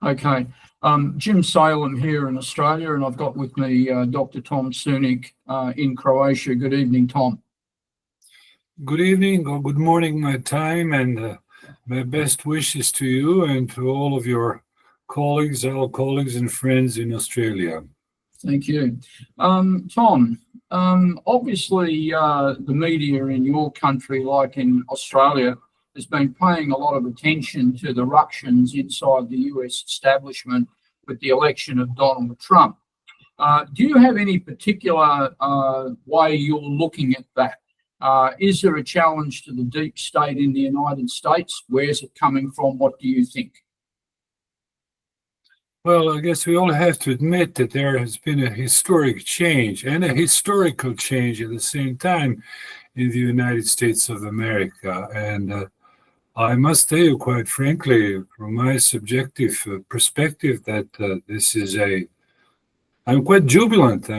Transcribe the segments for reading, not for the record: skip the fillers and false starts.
Okay. Jim Saleam here in Australia, and I've got with me Dr. Tom Sunic in Croatia. Good evening, Tom. Good evening or good morning, my time, and my best wishes to you and to all of your colleagues, our colleagues and friends in Australia. Thank you. Tom, obviously the media in your country, like in Australia, has been paying a lot of attention to the ructions inside the US establishment with the election of Donald Trump. Do you have any particular way you're looking at that? Is there a challenge to the deep state in the United States? Where's it coming from? What do you think? Well, I guess we all have to admit that there has been a historic change and a historical change at the same time in the United States of America. And I must tell you, quite frankly, from my subjective perspective, that I'm quite jubilant. I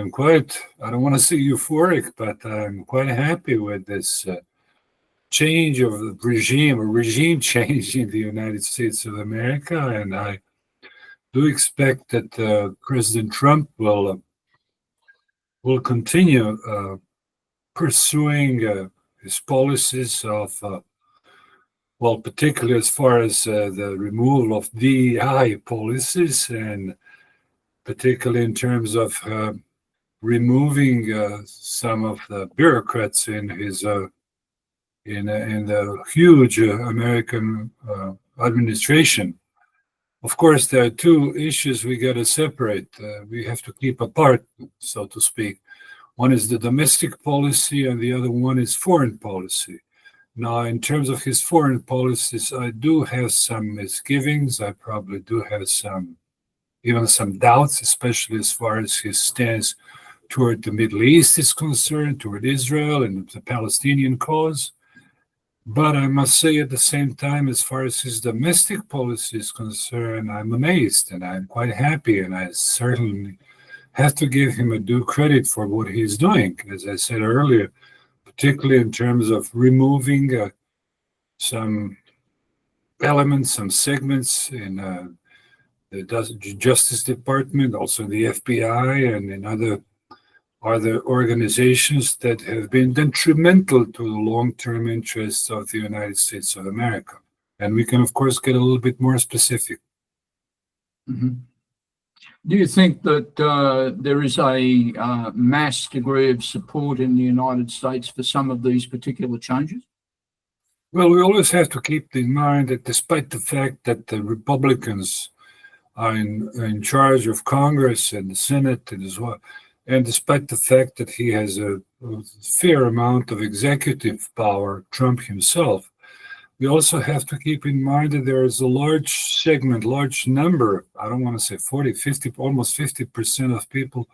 don't want to say euphoric, but I'm quite happy with this change of the regime, or regime change in the United States of America. And I do expect that President Trump will continue pursuing his policies of, well, particularly as far as the removal of DEI policies, and particularly in terms of removing some of the bureaucrats in his in the huge American administration. Of course, there are two issues we got to separate. We have to keep apart, so to speak. One is the domestic policy, and the other one is foreign policy. Now, in terms of his foreign policies, I do have some misgivings. I probably do have even some doubts, especially as far as his stance toward the Middle East is concerned, toward Israel and the Palestinian cause. But I must say at the same time, as far as his domestic policy is concerned, I'm amazed and I'm quite happy, and I certainly have to give him a due credit for what he's doing, as I said earlier, particularly in terms of removing some elements, some segments in the Justice Department, also the FBI, and in other organizations that have been detrimental to the long-term interests of the United States of America. And we can, of course, get a little bit more specific. Mm-hmm. Do you think that there is a mass degree of support in the United States for some of these particular changes? Well, we always have to keep in mind that despite the fact that the Republicans are in charge of Congress and the Senate as well, and despite the fact that he has a fair amount of executive power, Trump himself, we also have to keep in mind that there is a large segment, large number, I don't want to say 40, 50, almost 50% of people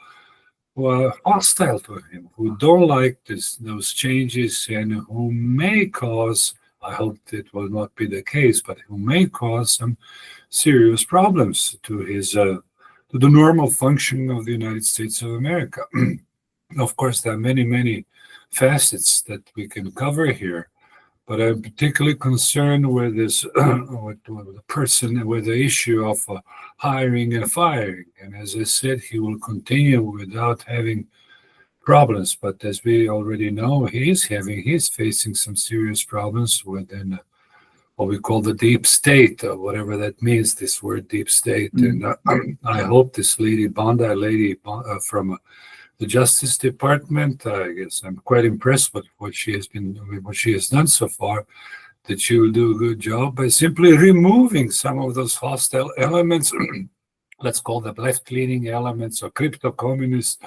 who are hostile to him, who don't like those changes, and who may cause, I hope it will not be the case, but who may cause some serious problems to his to the normal functioning of the United States of America. Of course, there are many, many facets that we can cover here, but I'm particularly concerned with this, with the issue of hiring and firing. And as I said, he will continue without having problems. But as we already know, he's facing some serious problems within what we call the deep state, or whatever that means, this word deep state. Mm-hmm. And I hope this Bondi lady from the Justice Department, I guess I'm quite impressed with what she has done so far, that she will do a good job by simply removing some of those hostile elements, let's call them left-leaning elements, or crypto-communists,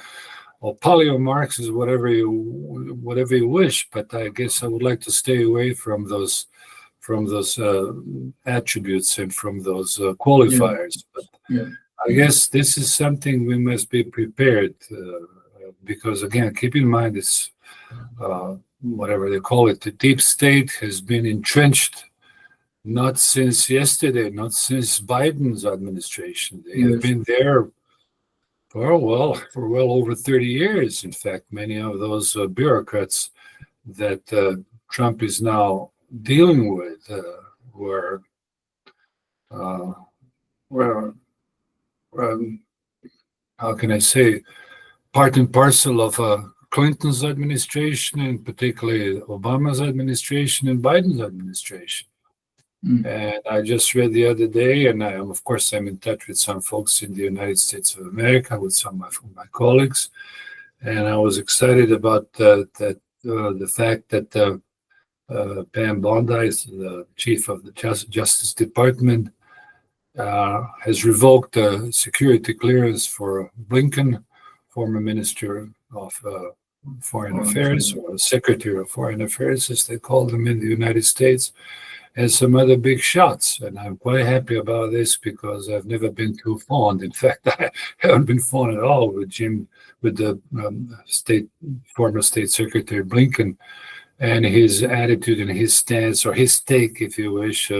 or paleo-Marxists, whatever you wish. But I guess I would like to stay away from those attributes and from those qualifiers. But I guess this is something we must be prepared, because again, keep in mind this, whatever they call it, the deep state has been entrenched not since yesterday, not since Biden's administration. They have been there for well over 30 years. In fact, many of those bureaucrats that Trump is now dealing with were how can I say, part and parcel of Clinton's administration, and particularly Obama's administration and Biden's administration. And I just read the other day, and of course, I'm in touch with some folks in the United States of America, with some of my colleagues, and I was excited about the fact that Pam Bondi, the chief of the Justice Department, has revoked security clearance for Blinken, former Minister of Foreign Affairs, or Secretary of Foreign Affairs, as they call them in the United States, and some other big shots. And I'm quite happy about this because I've never been too fond. In fact, I haven't been fond at all with the former State Secretary Blinken, and his attitude and his stance, or his take, if you wish,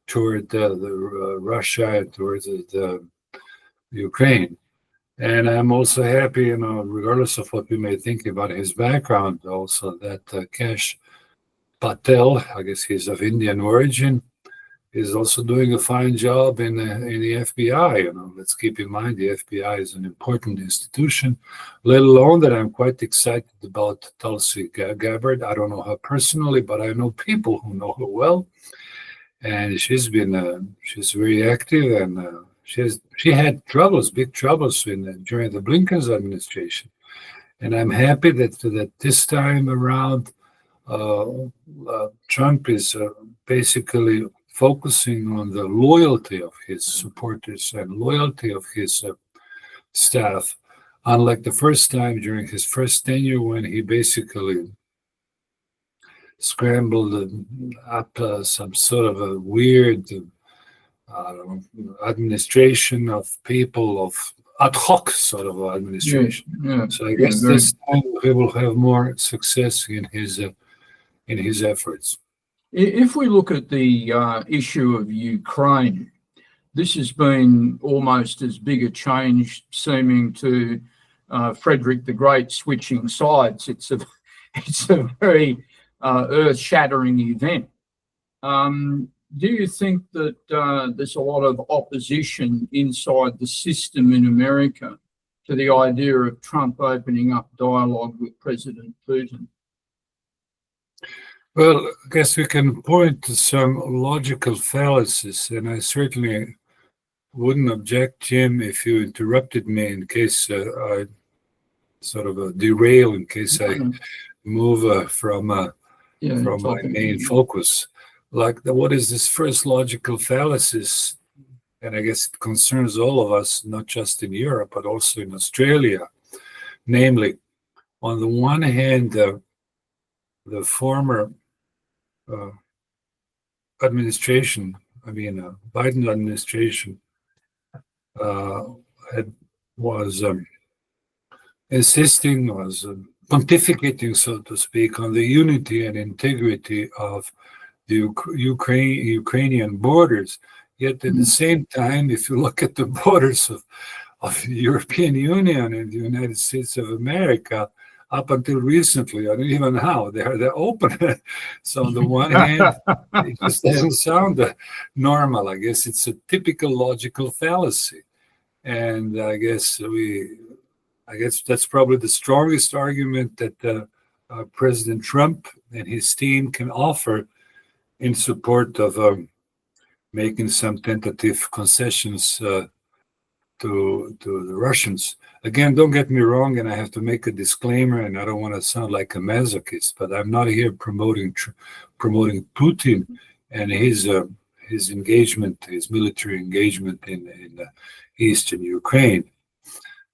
toward Russia and towards the Ukraine. And I'm also happy, regardless of what we may think about his background, also that Kash Patel, I guess he's of Indian origin, is also doing a fine job in the FBI. Let's keep in mind the FBI is an important institution, let alone that I'm quite excited about Tulsi Gabbard. I don't know her personally, but I know people who know her well. And she's very active, and she had big troubles during the Blinken's administration. And I'm happy that this time around, Trump is basically focusing on the loyalty of his supporters and loyalty of his staff, unlike the first time during his first tenure, when he basically scrambled up some sort of a weird administration of people, of ad hoc sort of administration. Yeah, so I guess this time he will have more success in his efforts. If we look at the issue of Ukraine, this has been almost as big a change, seeming to Frederick the Great switching sides. It's a very earth-shattering event. Do you think that there's a lot of opposition inside the system in America to the idea of Trump opening up dialogue with President Putin? Well, I guess we can point to some logical fallacies, and I certainly wouldn't object, Jim, if you interrupted me in case I sort of derail, in case I move from my main focus. Like, what is this first logical fallacies? And I guess it concerns all of us, not just in Europe, but also in Australia. Namely, on the one hand, the former administration, Biden administration, was pontificating, so to speak, on the unity and integrity of the Ukrainian borders. Yet at the same time, if you look at the borders of the European Union and the United States of America, up until recently, or even now, they're open. So on the one hand, it just doesn't sound normal. I guess it's a typical logical fallacy. And I guess that's probably the strongest argument that President Trump and his team can offer in support of making some tentative concessions to the Russians. Again, don't get me wrong, and I have to make a disclaimer, and I don't want to sound like a masochist, but I'm not here promoting Putin and his engagement, his military engagement in eastern Ukraine.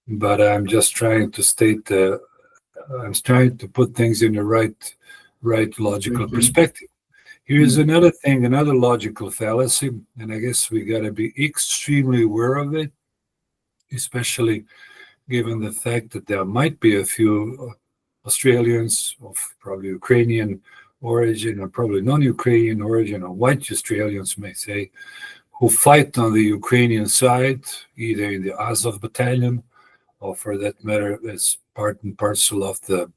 But I'm just trying to state, I'm trying to put things in the right logical perspective. Here's another thing, another logical fallacy, and I guess we got to be extremely aware of it, especially given the fact that there might be a few Australians of probably Ukrainian origin, or probably non-Ukrainian origin, or white Australians may say, who fight on the Ukrainian side, either in the Azov battalion, or for that matter, as part and parcel of the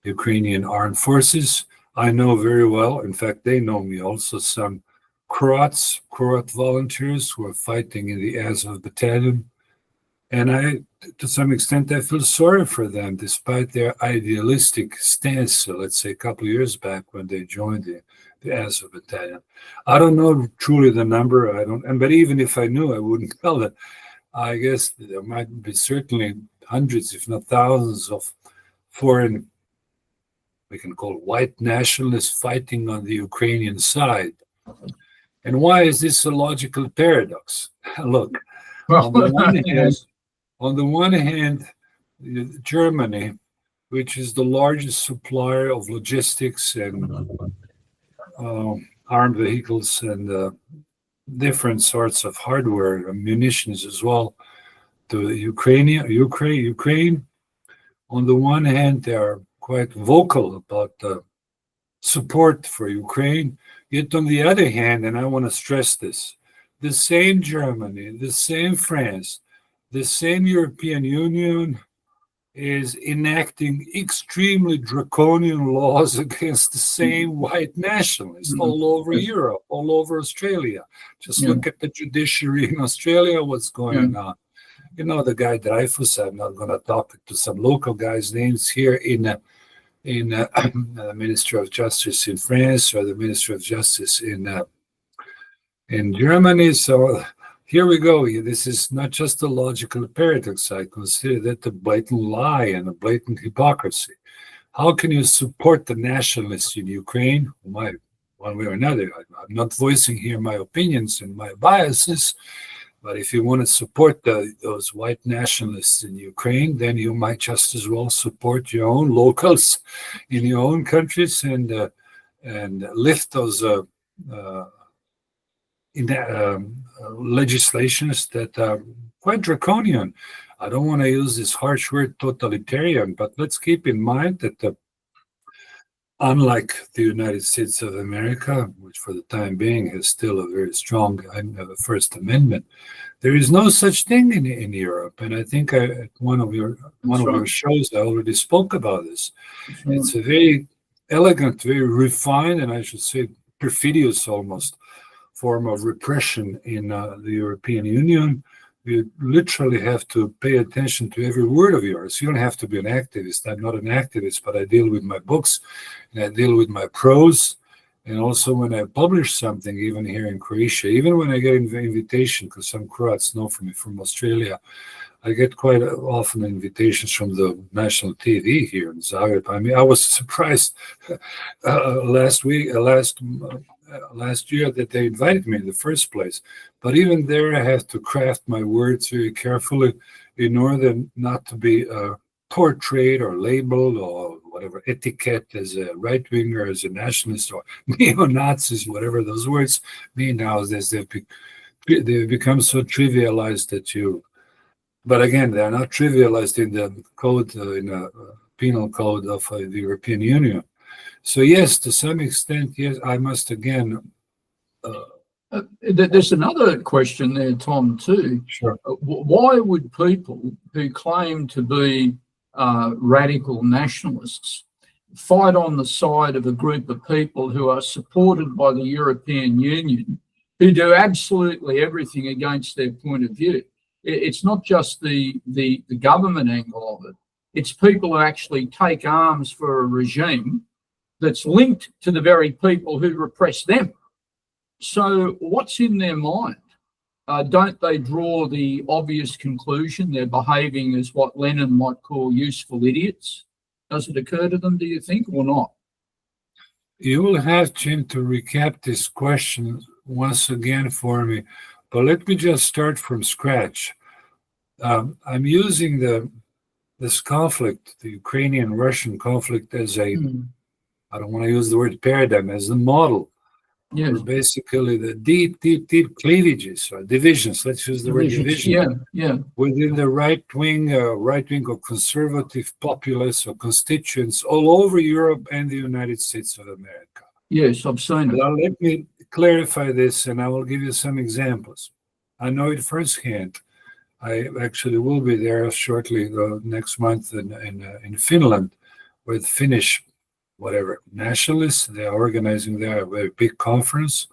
Ukrainian armed forces. I know very well, in fact, they know me also, some Croat volunteers who are fighting in the Azov battalion. And I to some extent, I feel sorry for them, despite their idealistic stance. So let's say a couple of years back when they joined the Azov Battalion. I don't know truly the number. I don't, but even if I knew, I wouldn't tell it. I guess there might be certainly hundreds, if not thousands, of foreign, we can call white nationalists fighting on the Ukrainian side. And why is this a logical paradox? Look, Well, on the one hand, Germany, which is the largest supplier of logistics and armed vehicles and different sorts of hardware and munitions as well to Ukraine. On the one hand, they are quite vocal about support for Ukraine. Yet on the other hand, and I want to stress this, the same Germany, the same France, the same European Union is enacting extremely draconian laws against the same white nationalists all over Europe, all over Australia. Just look at the judiciary in Australia, what's going on. You know, the guy Dreyfus, I'm not going to talk to some local guys' names here in the Ministry of Justice in France or the Ministry of Justice in Germany. So here we go. This is not just a logical paradox. I consider that a blatant lie and a blatant hypocrisy. How can you support the nationalists in Ukraine? One way or another. I'm not voicing here my opinions and my biases, but if you want to support those white nationalists in Ukraine, then you might just as well support your own locals in your own countries and lift those legislations that are quite draconian. I don't want to use this harsh word totalitarian, but let's keep in mind that unlike the United States of America, which for the time being has still a very strong First Amendment, there is no such thing in Europe. And I think at one of your shows, I already spoke about this. It's a very elegant, very refined, and I should say perfidious almost form of repression in the European Union. You literally have to pay attention to every word of yours. You don't have to be an activist. I'm not an activist, but I deal with my books and I deal with my prose. And also when I publish something, even here in Croatia, even when I get an invitation, because some Croats know from me from Australia, I get quite often invitations from the national TV here in Zagreb. I mean, I was surprised last year that they invited me in the first place. But even there, I have to craft my words very carefully in order not to be portrayed or labeled or whatever etiquette as a right-winger, as a nationalist, or neo-Nazis, whatever those words mean nowadays. They've become so trivialized that you... But again, they're not trivialized in the code, in a penal code of the European Union. So yes, to some extent, yes, I must again... There's another question there, Tom, too. Sure. Why would people who claim to be radical nationalists fight on the side of a group of people who are supported by the European Union, who do absolutely everything against their point of view? It's not just the government angle of it. It's people who actually take arms for a regime that's linked to the very people who repress them. So what's in their mind? Don't they draw the obvious conclusion they're behaving as what Lenin might call useful idiots? Does it occur to them, do you think, or not? You will have, Jim, to recap this question once again for me, but let me just start from scratch. I'm using this conflict, the Ukrainian-Russian conflict, as a, I don't want to use the word paradigm, as a model. Yes. Basically the deep cleavages or divisions, let's use the word division, within the right wing or conservative populace or constituents all over Europe and the United States of America. Yes, I've seen it. Now, let me clarify this and I will give you some examples. I know it firsthand. I actually will be there shortly next month in Finland with Finnish nationalists. They are organizing there a very big conference,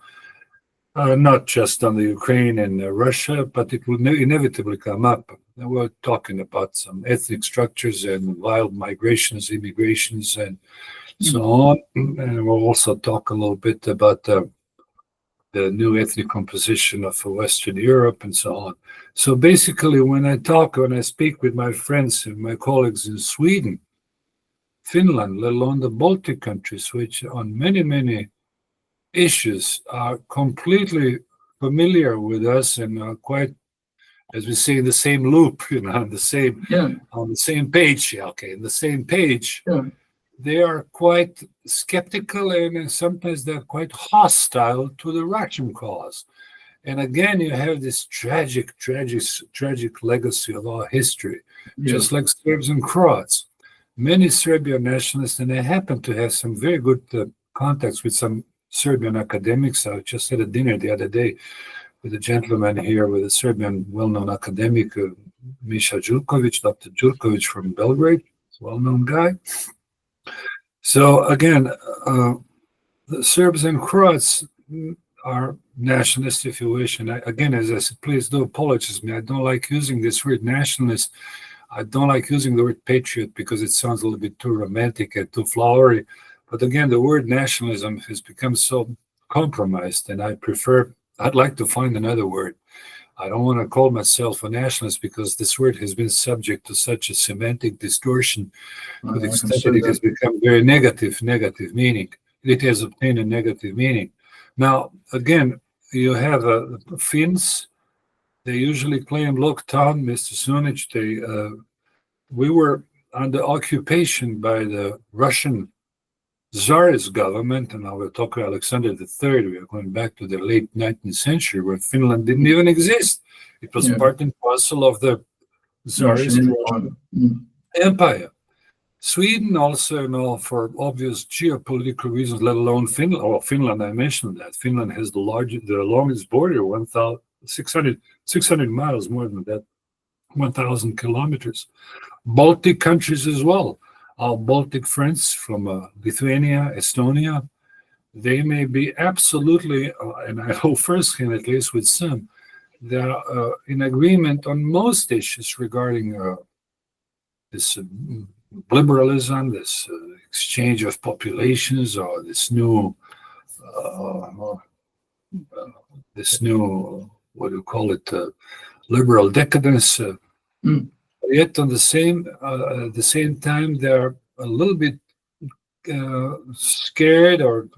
not just on the Ukraine and Russia, but it will inevitably come up. we're talking about some ethnic structures and wild migrations, immigrations, and so on. And we'll also talk a little bit about the new ethnic composition of Western Europe and so on. So basically, when I speak with my friends and my colleagues in Sweden, Finland, let alone the Baltic countries, which on many, many issues are completely familiar with us and are quite, as we say, in the same loop, on the same page. Okay, in the same page. Yeah. They are quite skeptical and sometimes they're quite hostile to the Russian cause. And again, you have this tragic legacy of our history, just like Serbs and Croats. Many Serbian nationalists, and I happen to have some very good contacts with some Serbian academics. I just had a dinner the other day with a gentleman here, with a Serbian well-known academic, Misha Đurković, Dr. Đurković from Belgrade, well-known guy. So again, the Serbs and Croats are nationalists, if you wish. And again, as I said, please do apologize me. I don't like using this word nationalist. I don't like using the word patriot because it sounds a little bit too romantic and too flowery. But again, the word nationalism has become so compromised, and I'd like to find another word. I don't want to call myself a nationalist because this word has been subject to such a semantic distortion to the extent that it has become very negative meaning. It has obtained a negative meaning. Now, again, you have Finns. They usually claim, look, Tom, Mr. Sunic, we were under occupation by the Russian Tsarist government, and I will talk about Alexander III. We are going back to the late 19th century, where Finland didn't even exist. It was part and parcel of the Tsarist Empire. Sweden also, for obvious geopolitical reasons, let alone Finland. Oh, Finland, I mentioned that. Finland has the longest border, 600 miles, more than that, 1,000 kilometers. Baltic countries as well. Our Baltic friends from Lithuania, Estonia, they may be absolutely, and I hope firsthand at least with some, they're in agreement on most issues regarding this liberalism, this exchange of populations, or this new, what do you call it, liberal decadence. Yet on the same time, they're a little bit scared, or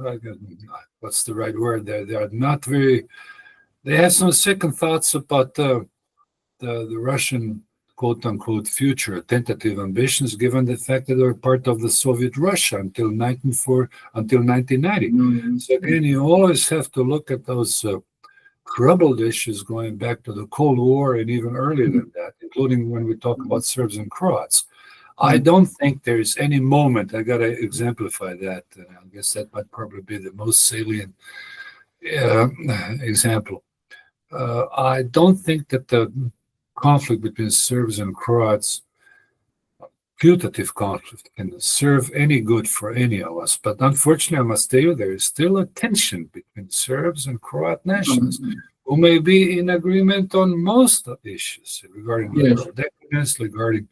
what's the right word? They are not very. They have some second thoughts about the Russian quote unquote future, tentative ambitions, given the fact that they were part of the Soviet Russia until 1990. So again, you always have to look at those troubled issues going back to the Cold War and even earlier than that, including when we talk about Serbs and Croats. I don't think there's any moment, I got to exemplify that, and I guess that might probably be the most salient example. I don't think that the conflict between Serbs and Croats, putative conflict, can serve any good for any of us. But unfortunately, I must tell you, there is still a tension between Serbs and Croat nationalists who may be in agreement on most of the issues regarding liberal decadence, regarding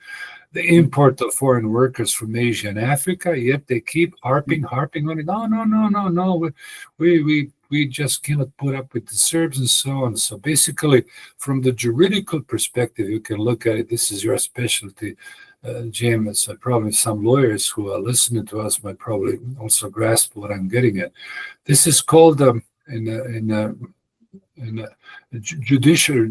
the import of foreign workers from Asia and Africa, yet they keep harping on it. No, we just cannot put up with the Serbs and so on. So basically, from the juridical perspective, you can look at it. This is your specialty, James. Probably some lawyers who are listening to us might probably also grasp what I'm getting at. This is called in the judiciary.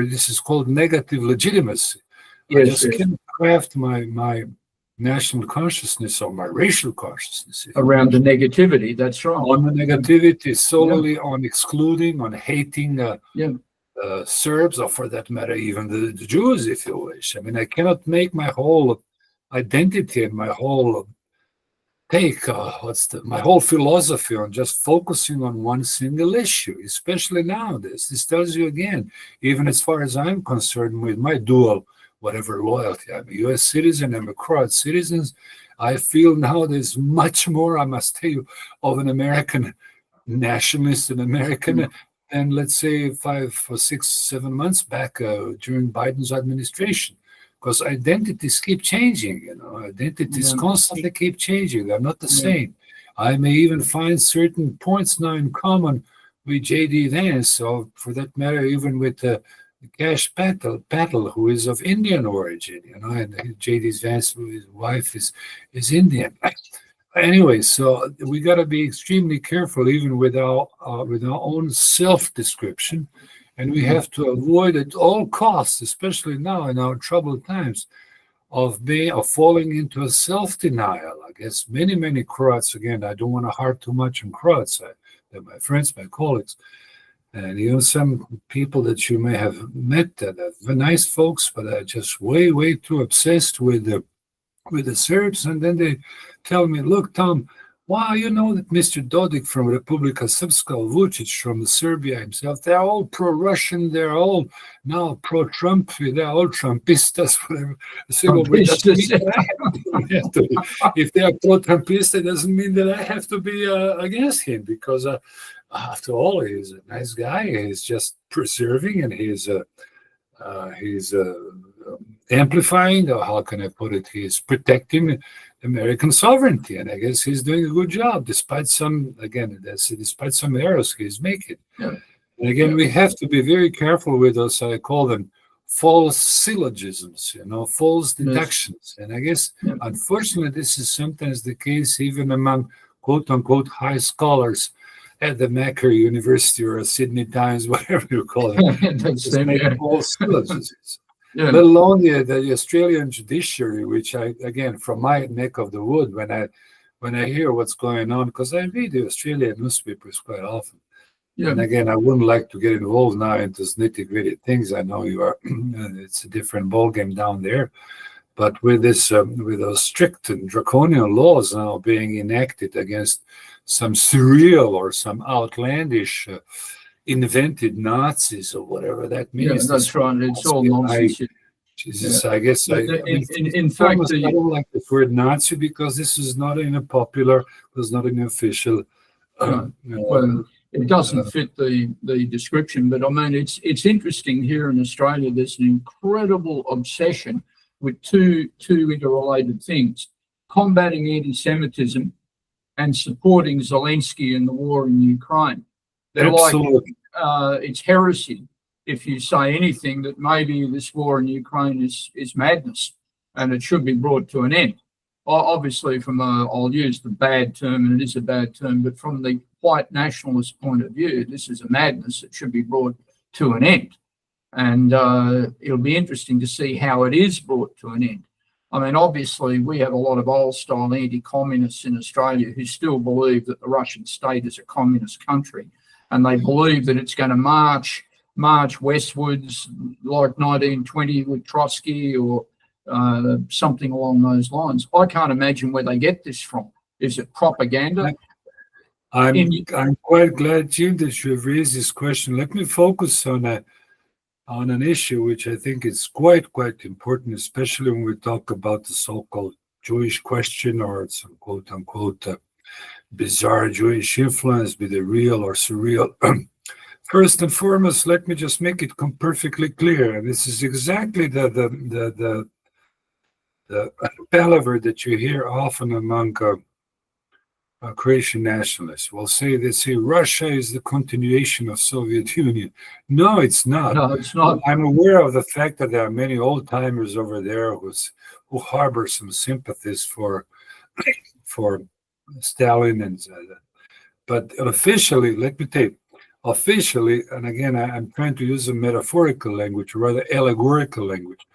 This is called negative legitimacy. I just can't craft my national consciousness or my racial consciousness around the negativity. That's right. On the negativity, solely on excluding, on hating Serbs, or for that matter, even the Jews, if you wish. I mean, I cannot make my whole identity and my whole take, my whole philosophy on just focusing on one single issue, especially nowadays. This tells you again, even as far as I'm concerned with my dual whatever loyalty. I'm a U.S. citizen, I'm a Croat citizen. I feel nowadays much more, I must tell you, of an American nationalist, an American than, let's say, 5 or 6, 7 months back during Biden's administration. Because identities keep changing, identities constantly keep changing. They're not the same. I may even find certain points now in common with J.D. Vance, or for that matter, even with Cash Patel, who is of Indian origin, and J.D. Vance, his wife is Indian. Anyway, so we got to be extremely careful, even with our own self-description, and we have to avoid at all costs, especially now in our troubled times, of falling into a self-denial. I guess many Croats, again, I don't want to harp too much on Croats. They're my friends, my colleagues, and some people that you may have met that are nice folks, but are just way too obsessed with the Serbs, and then they tell me, look, Tom, wow, you know that Mr. Dodik from Republika Srpska, Vučić from Serbia himself, they're all pro-Russian, they're all now pro-Trump, they're all Trumpistas, whatever. So, if they are pro-Trumpista, it doesn't mean that I have to be against him, because after all, he's a nice guy. He's just preserving, and he's amplifying, or how can I put it? He's protecting American sovereignty, and I guess he's doing a good job, despite some errors he's making. Yeah. And again, we have to be very careful with those, I call them false syllogisms, false deductions. And I guess, unfortunately, this is sometimes the case even among quote-unquote high scholars at the Macquarie University or Sydney Times, whatever you call it. False syllogisms. Let alone the Australian judiciary, which again, from my neck of the wood, when I hear what's going on, because I read the Australian newspapers quite often. And again, I wouldn't like to get involved now into nitty-gritty things. I know you are. It's a different ballgame down there. But with those strict and draconian laws now being enacted against some surreal or some outlandish invented Nazis or whatever that means. Yeah, that's right. It's all nonsense. Jesus, I guess in fact, I don't like the word Nazi, because this is not in a popular, it was not an official. Well, it doesn't fit the description, but I mean, it's interesting here in Australia. There's an incredible obsession with two interrelated things: combating anti-Semitism and supporting Zelensky in the war in Ukraine. They're Absolutely. Like it's heresy if you say anything that maybe this war in Ukraine is madness and it should be brought to an end. Obviously, I'll use the bad term, and it is a bad term, but from the white nationalist point of view, this is a madness that should be brought to an end. And it'll be interesting to see how it is brought to an end. I mean, obviously, we have a lot of old-style anti-communists in Australia who still believe that the Russian state is a communist country, and they believe that it's going to march westwards like 1920 with Trotsky or something along those lines. I can't imagine where they get this from. Is it propaganda? I'm quite glad, Jim, that you have raised this question. Let me focus on an issue which I think is quite important, especially when we talk about the so-called Jewish question, or some quote-unquote bizarre Jewish influence, be it real or surreal. First and foremost, let me just make it perfectly clear. And this is exactly the palaver that you hear often among Croatian nationalists. They say Russia is the continuation of Soviet Union. No, it's not. No, it's not. I'm aware of the fact that there are many old timers over there who harbor some sympathies for Stalin, but officially, let me tell you, officially, and again, I'm trying to use a metaphorical language, or rather allegorical language.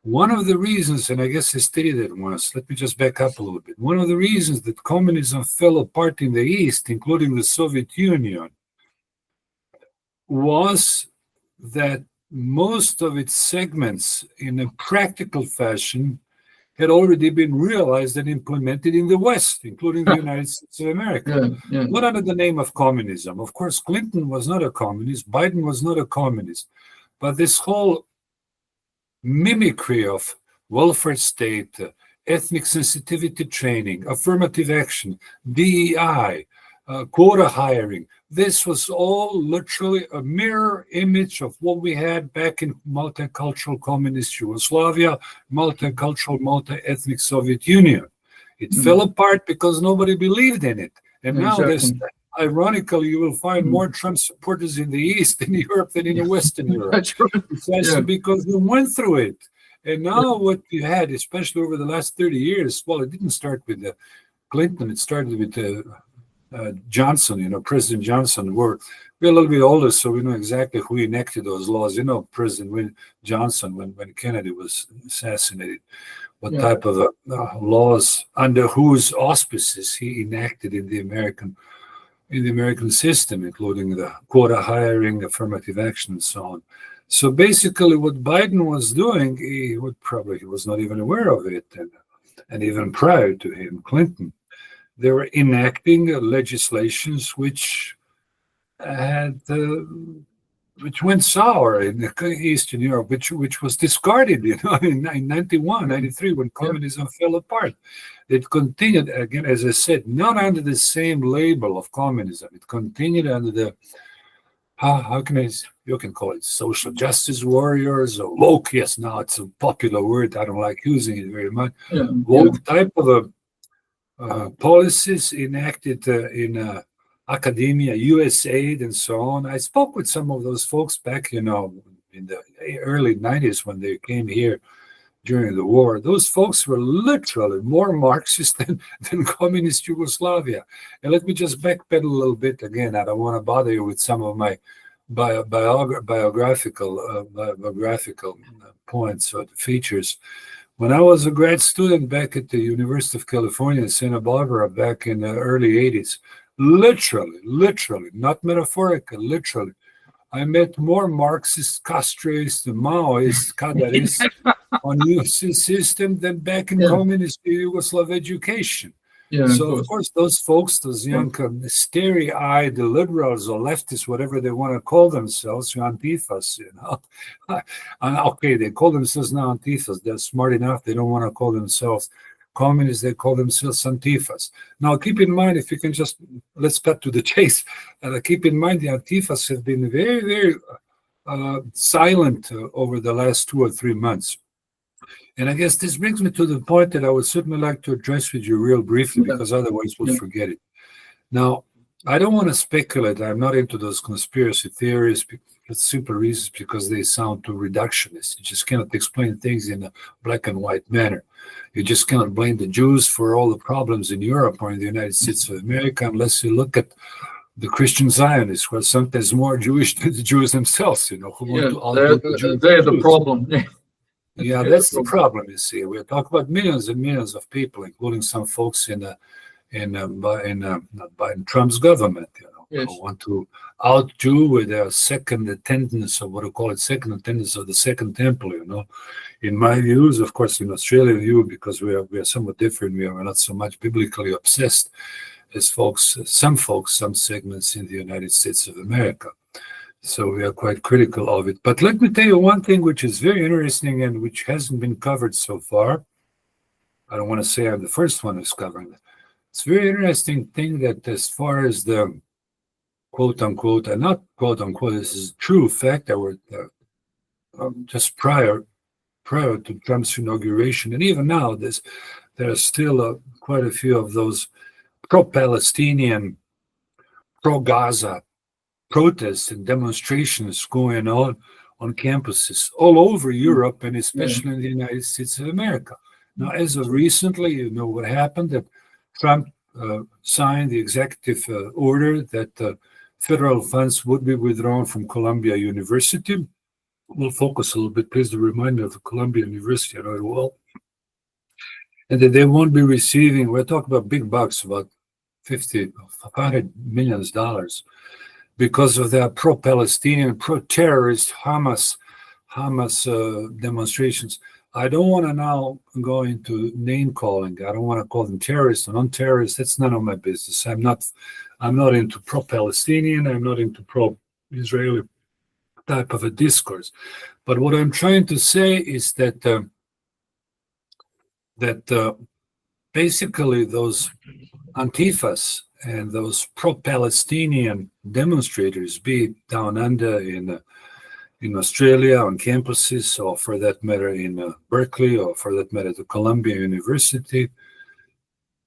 One of the reasons, and I guess I stated it once, let me just back up a little bit. One of the reasons that communism fell apart in the East, including the Soviet Union, was that most of its segments, in a practical fashion, had already been realized and implemented in the West, including the United States of America. Not under the name of communism. Of course, Clinton was not a communist, Biden was not a communist, but this whole mimicry of welfare state, ethnic sensitivity training, affirmative action, DEI, quota hiring. This was all literally a mirror image of what we had back in multicultural communist Yugoslavia, multicultural, multi-ethnic Soviet Union. It fell apart because nobody believed in it. And now there's, ironically, you will find more Trump supporters in the East in Europe than in the Western Europe. That's right. Precisely because we went through it. And now what we had, especially over the last 30 years, well, it didn't start with Clinton, it started with Johnson, President Johnson. We're a little bit older, so we know exactly who enacted those laws. President Johnson, when Kennedy was assassinated, what type of laws, under whose auspices he enacted in the American system, including the quota hiring, affirmative action, and so on. So basically, what Biden was doing, he was not even aware of it, and even prior to him, Clinton, they were enacting legislations which went sour in Eastern Europe, which was discarded, in 91, 93, when communism fell apart. It continued, again, as I said, not under the same label of communism. It continued under the, you can call it social justice warriors or woke. Yes, now it's a popular word. I don't like using it very much. Woke type of policies enacted in academia, USAID, and so on. I spoke with some of those folks back, in the early 90s when they came here during the war. Those folks were literally more Marxist than communist Yugoslavia. And let me just backpedal a little bit again. I don't want to bother you with some of my biographical points or features. When I was a grad student back at the University of California in Santa Barbara back in the early 80s, literally, not metaphorically, literally, I met more Marxist, castrists, and Maoist, cadarists on UC system than back in communist Yugoslav education. So, of course, those folks, those young, starry-eyed liberals or leftists, whatever they want to call themselves, Antifas, Okay, they call themselves now Antifas. They're smart enough. They don't want to call themselves communists. They call themselves Antifas. Now, keep in mind, if you can just, let's cut to the chase. Keep in mind, the Antifas have been very, very silent over the last 2 or 3 months. And I guess this brings me to the point that I would certainly like to address with you real briefly, because otherwise we'll forget it. Now, I don't want to speculate. I'm not into those conspiracy theories for simple reasons, because they sound too reductionist. You just cannot explain things in a black and white manner. You just cannot blame the Jews for all the problems in Europe or in the United States of America unless you look at the Christian Zionists, who are sometimes more Jewish than the Jews themselves, who want to outdo the Jews. They're the problem. Yeah, that's the problem. You see, we're talking about millions and millions of people, including some folks in Trump's government, who want to outdo with their second attendance, or what we call it, second attendance of the Second Temple. In my views, of course, in Australian view, because we are somewhat different. We are not so much biblically obsessed as some segments in the United States of America. So we are quite critical of it. But let me tell you one thing which is very interesting and which hasn't been covered so far. I don't want to say I'm the first one who's covering it. It's a very interesting thing that as far as the quote-unquote, and not quote-unquote, this is a true fact that were just prior to Trump's inauguration, and even now there are still quite a few of those pro-Palestinian, pro-Gaza protests and demonstrations going on campuses all over Europe, and especially in the United States of America. Now, as of recently, you know what happened, that Trump signed the executive order that federal funds would be withdrawn from Columbia University. We'll focus a little bit, please, to remind me of Columbia University, I know it well. And that they won't be receiving, we're talking about big bucks, about $500 million, because of their pro-Palestinian, pro-terrorist Hamas demonstrations. I don't want to now go into name calling. I don't want to call them terrorists or non-terrorists. That's none of my business. I'm not into pro-Palestinian. I'm not into pro-Israeli type of a discourse. But what I'm trying to say is that basically those Antifas and those pro-Palestinian demonstrators, be it down under in Australia on campuses, or for that matter in Berkeley, or for that matter to Columbia University,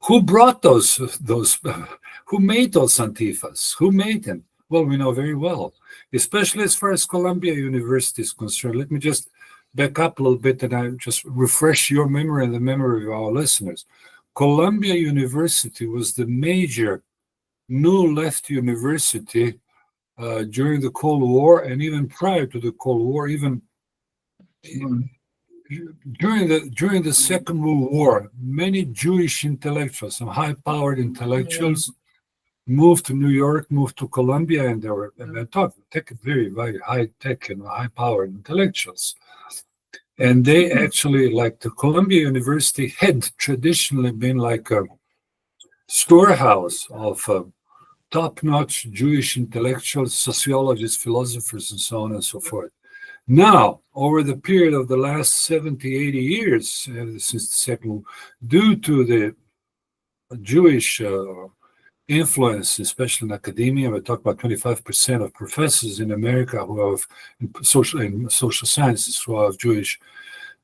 who brought who made those Antifas? Who made them? Well, we know very well, especially as far as Columbia University is concerned. Let me just back up a little bit and I just refresh your memory and the memory of our listeners. Columbia University was the major new left university during the Cold War, and even prior to the Cold War, even during the Second World War, many Jewish intellectuals, some high-powered intellectuals, moved to New York, moved to Columbia, and they were very, very high-tech and high-powered intellectuals. And they actually, like the Columbia University, had traditionally been like a storehouse of top-notch Jewish intellectuals, sociologists, philosophers, and so on and so forth. Now, over the period of the last 70, 80 years, since the Second War, due to the Jewish influence, especially in academia, we talk about 25% of professors in America who have in social sciences who have Jewish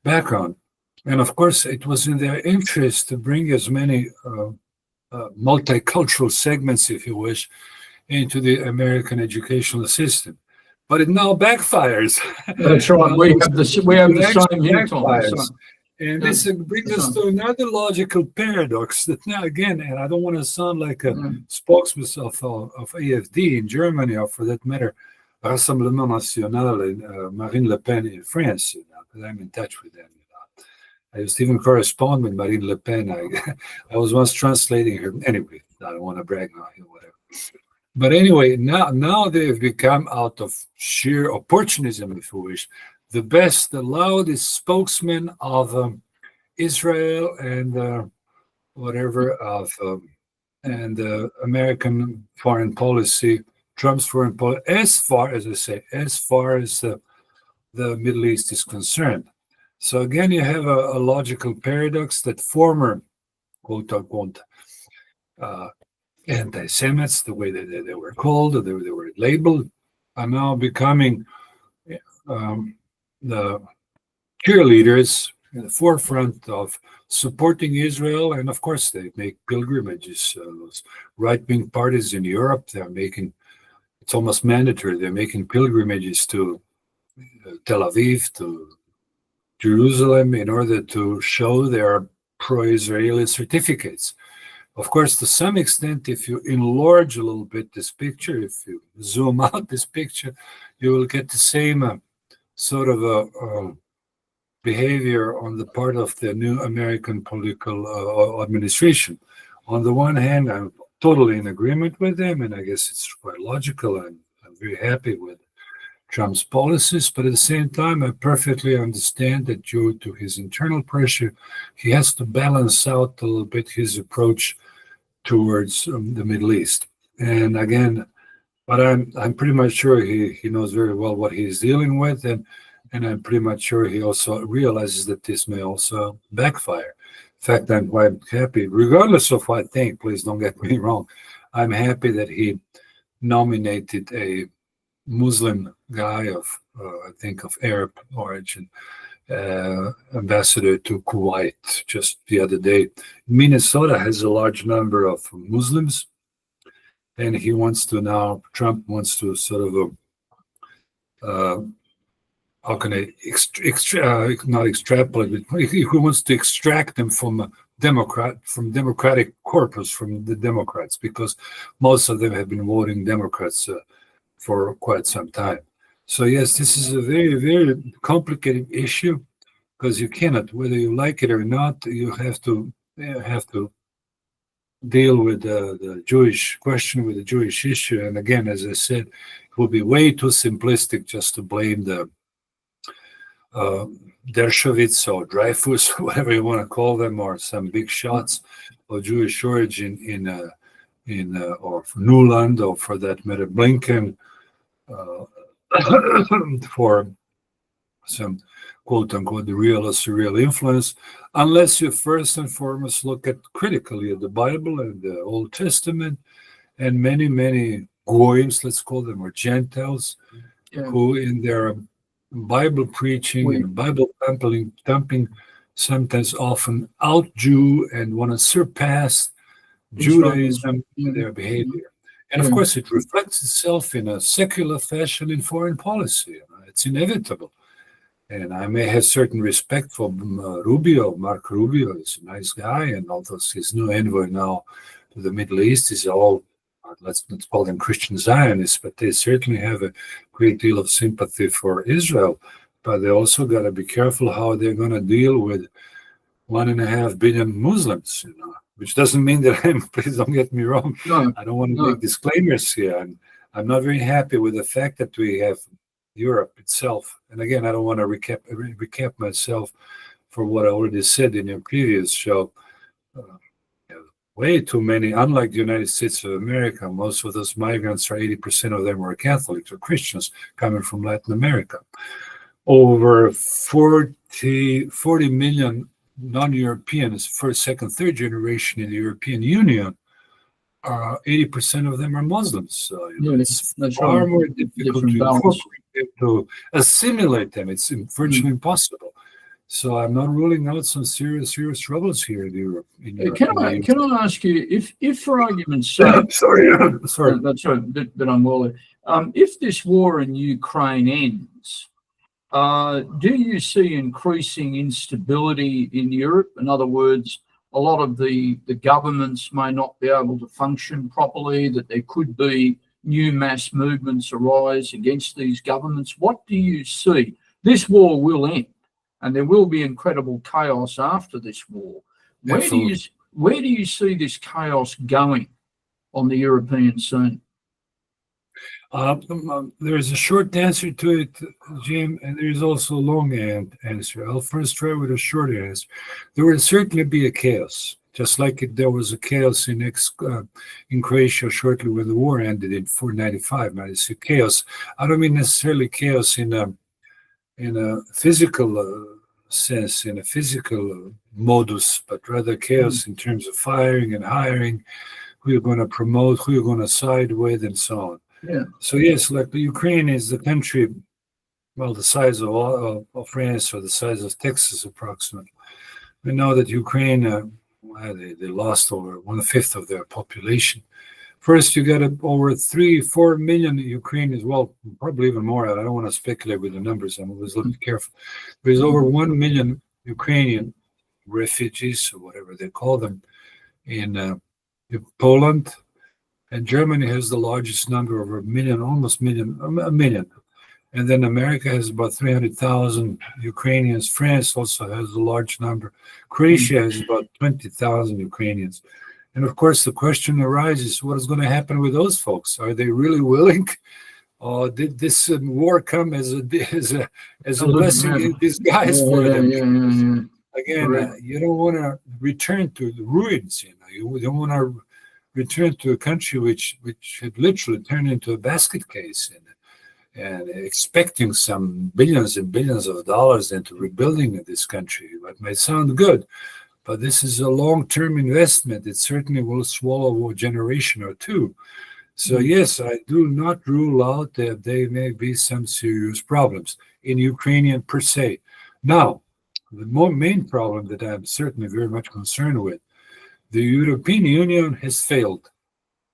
background. And of course, it was in their interest to bring as many multicultural segments, if you wish, into the American educational system. But it now backfires. That's right. We have the same here, Tom. And this brings us to another logical paradox that now again, and I don't want to sound like a spokesman of AFD in Germany, or for that matter, Rassemblement National and Marine Le Pen in France, because I'm in touch with them. I used to even correspond with Marine Le Pen. I was once translating her. Anyway, I don't want to brag now, whatever. But anyway, now they've become, out of sheer opportunism, if you wish, the best, the loudest spokesman of Israel and and American foreign policy, Trump's foreign policy, as far as the Middle East is concerned. So again, you have a logical paradox that former, quote unquote, anti-Semites, the way that they were called, or they were labeled, are now becoming the cheerleaders in the forefront of supporting Israel. And of course, they make pilgrimages. Those right-wing parties in Europe, it's almost mandatory, they're making pilgrimages to Tel Aviv, to Jerusalem, in order to show their pro-Israeli certificates. Of course, to some extent, if you enlarge a little bit this picture, if you zoom out this picture, you will get the same sort of a behavior on the part of the new American political administration. On the one hand, I'm totally in agreement with them, and I guess it's quite logical. I'm very happy with Trump's policies, but at the same time, I perfectly understand that due to his internal pressure, he has to balance out a little bit his approach towards the Middle East. And again, but I'm pretty much sure he knows very well what he's dealing with, and I'm pretty much sure he also realizes that this may also backfire. In fact, I'm quite happy, regardless of what I think, please don't get me wrong, I'm happy that he nominated a Muslim guy of, I think, of Arab origin, ambassador to Kuwait just the other day. Minnesota has a large number of Muslims, and Trump wants to sort of, how can I not extrapolate, but he wants to extract them from Democratic corpus, from the Democrats, because most of them have been voting Democrats for quite some time. So yes, this is a very, very complicated issue, because you cannot, whether you like it or not, you have to deal with the Jewish question, with the Jewish issue. And again, as I said, it would be way too simplistic just to blame the Dershowitz or Dreyfus, whatever you want to call them, or some big shots of Jewish origin or Nuland, or for that matter, Blinken, for some quote unquote the real or surreal influence, unless you first and foremost look at critically at the Bible and the Old Testament and many goyim, let's call them, or Gentiles, who in their Bible preaching and Bible thumping sometimes often out Jew and want to surpass Judaism in their behavior. And of course, it reflects itself in a secular fashion in foreign policy. It's inevitable. And I may have certain respect for Mark Rubio is a nice guy, and although his new envoy now to the Middle East is all, let's call them Christian Zionists, but they certainly have a great deal of sympathy for Israel. But they also got to be careful how they're going to deal with 1.5 billion Muslims, which doesn't mean that please don't get me wrong. No, I don't want to make disclaimers here. I'm not very happy with the fact that we have Europe itself. And again, I don't want to recap myself for what I already said in your previous show. Way too many, unlike the United States of America, most of those migrants are 80% of them were Catholics or Christians coming from Latin America. Over 40 million non-Europeans, first, second, third generation in the European Union, 80% of them are Muslims. So it's far more difficult to assimilate them. It's virtually impossible. So I'm not ruling out some serious troubles here in Europe. Can I ask you, if for argument's sake, sorry, that's right, but I'm well. If this war in Ukraine ends, do you see increasing instability in Europe? In other words, a lot of the governments may not be able to function properly, that there could be new mass movements arise against these governments. What do you see? This war will end, and there will be incredible chaos after this war. Where do you see this chaos going on the European scene? There is a short answer to it, Jim, and there is also a long answer. I'll first try with a short answer. There will certainly be a chaos, just like there was a chaos in Croatia shortly when the war ended in 495. '96. Chaos. I don't mean necessarily chaos in a physical sense, in a physical modus, but rather chaos in terms of firing and hiring, who you're going to promote, who you're going to side with, and so on. Yeah. So yes, like the Ukraine is the country, well, the size of France or the size of Texas approximately. We know that Ukraine, they lost over 1/5 of their population. First, you got over 3-4 million Ukrainians, well, probably even more. I don't want to speculate with the numbers. I'm always looking careful. There's over 1 million Ukrainian refugees, or whatever they call them, in Poland. And Germany has the largest number, over a million. And then America has about 300,000 Ukrainians. France also has a large number. Croatia has about 20,000 Ukrainians. And of course, the question arises, what is going to happen with those folks? Are they really willing? Or did this war come as a blessing in disguise for them? Again, you don't want to return to the ruins. You don't want to return to a country which had literally turned into a basket case and expecting some billions and billions of dollars into rebuilding this country. That may sound good, but this is a long-term investment. It certainly will swallow a generation or two. So yes, I do not rule out that there may be some serious problems in Ukrainian per se. Now, the main problem that I'm certainly very much concerned with, the European Union has failed.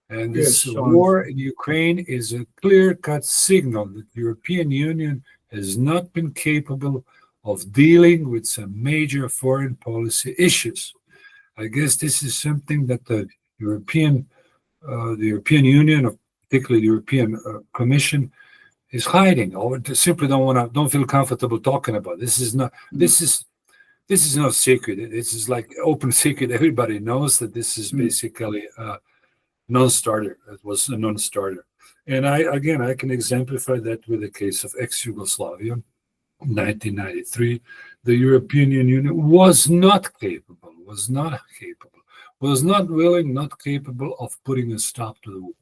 And this war in Ukraine is a clear-cut signal that the European Union has not been capable of dealing with some major foreign policy issues. I guess this is something that the European Union, or particularly the European Commission, is hiding, or simply don't feel comfortable talking about. This is no secret. This is like open secret. Everybody knows that this is basically a non-starter. It was a non-starter. And I can exemplify that with the case of ex-Yugoslavia, 1993. The European Union was not willing, not capable of putting a stop to the war.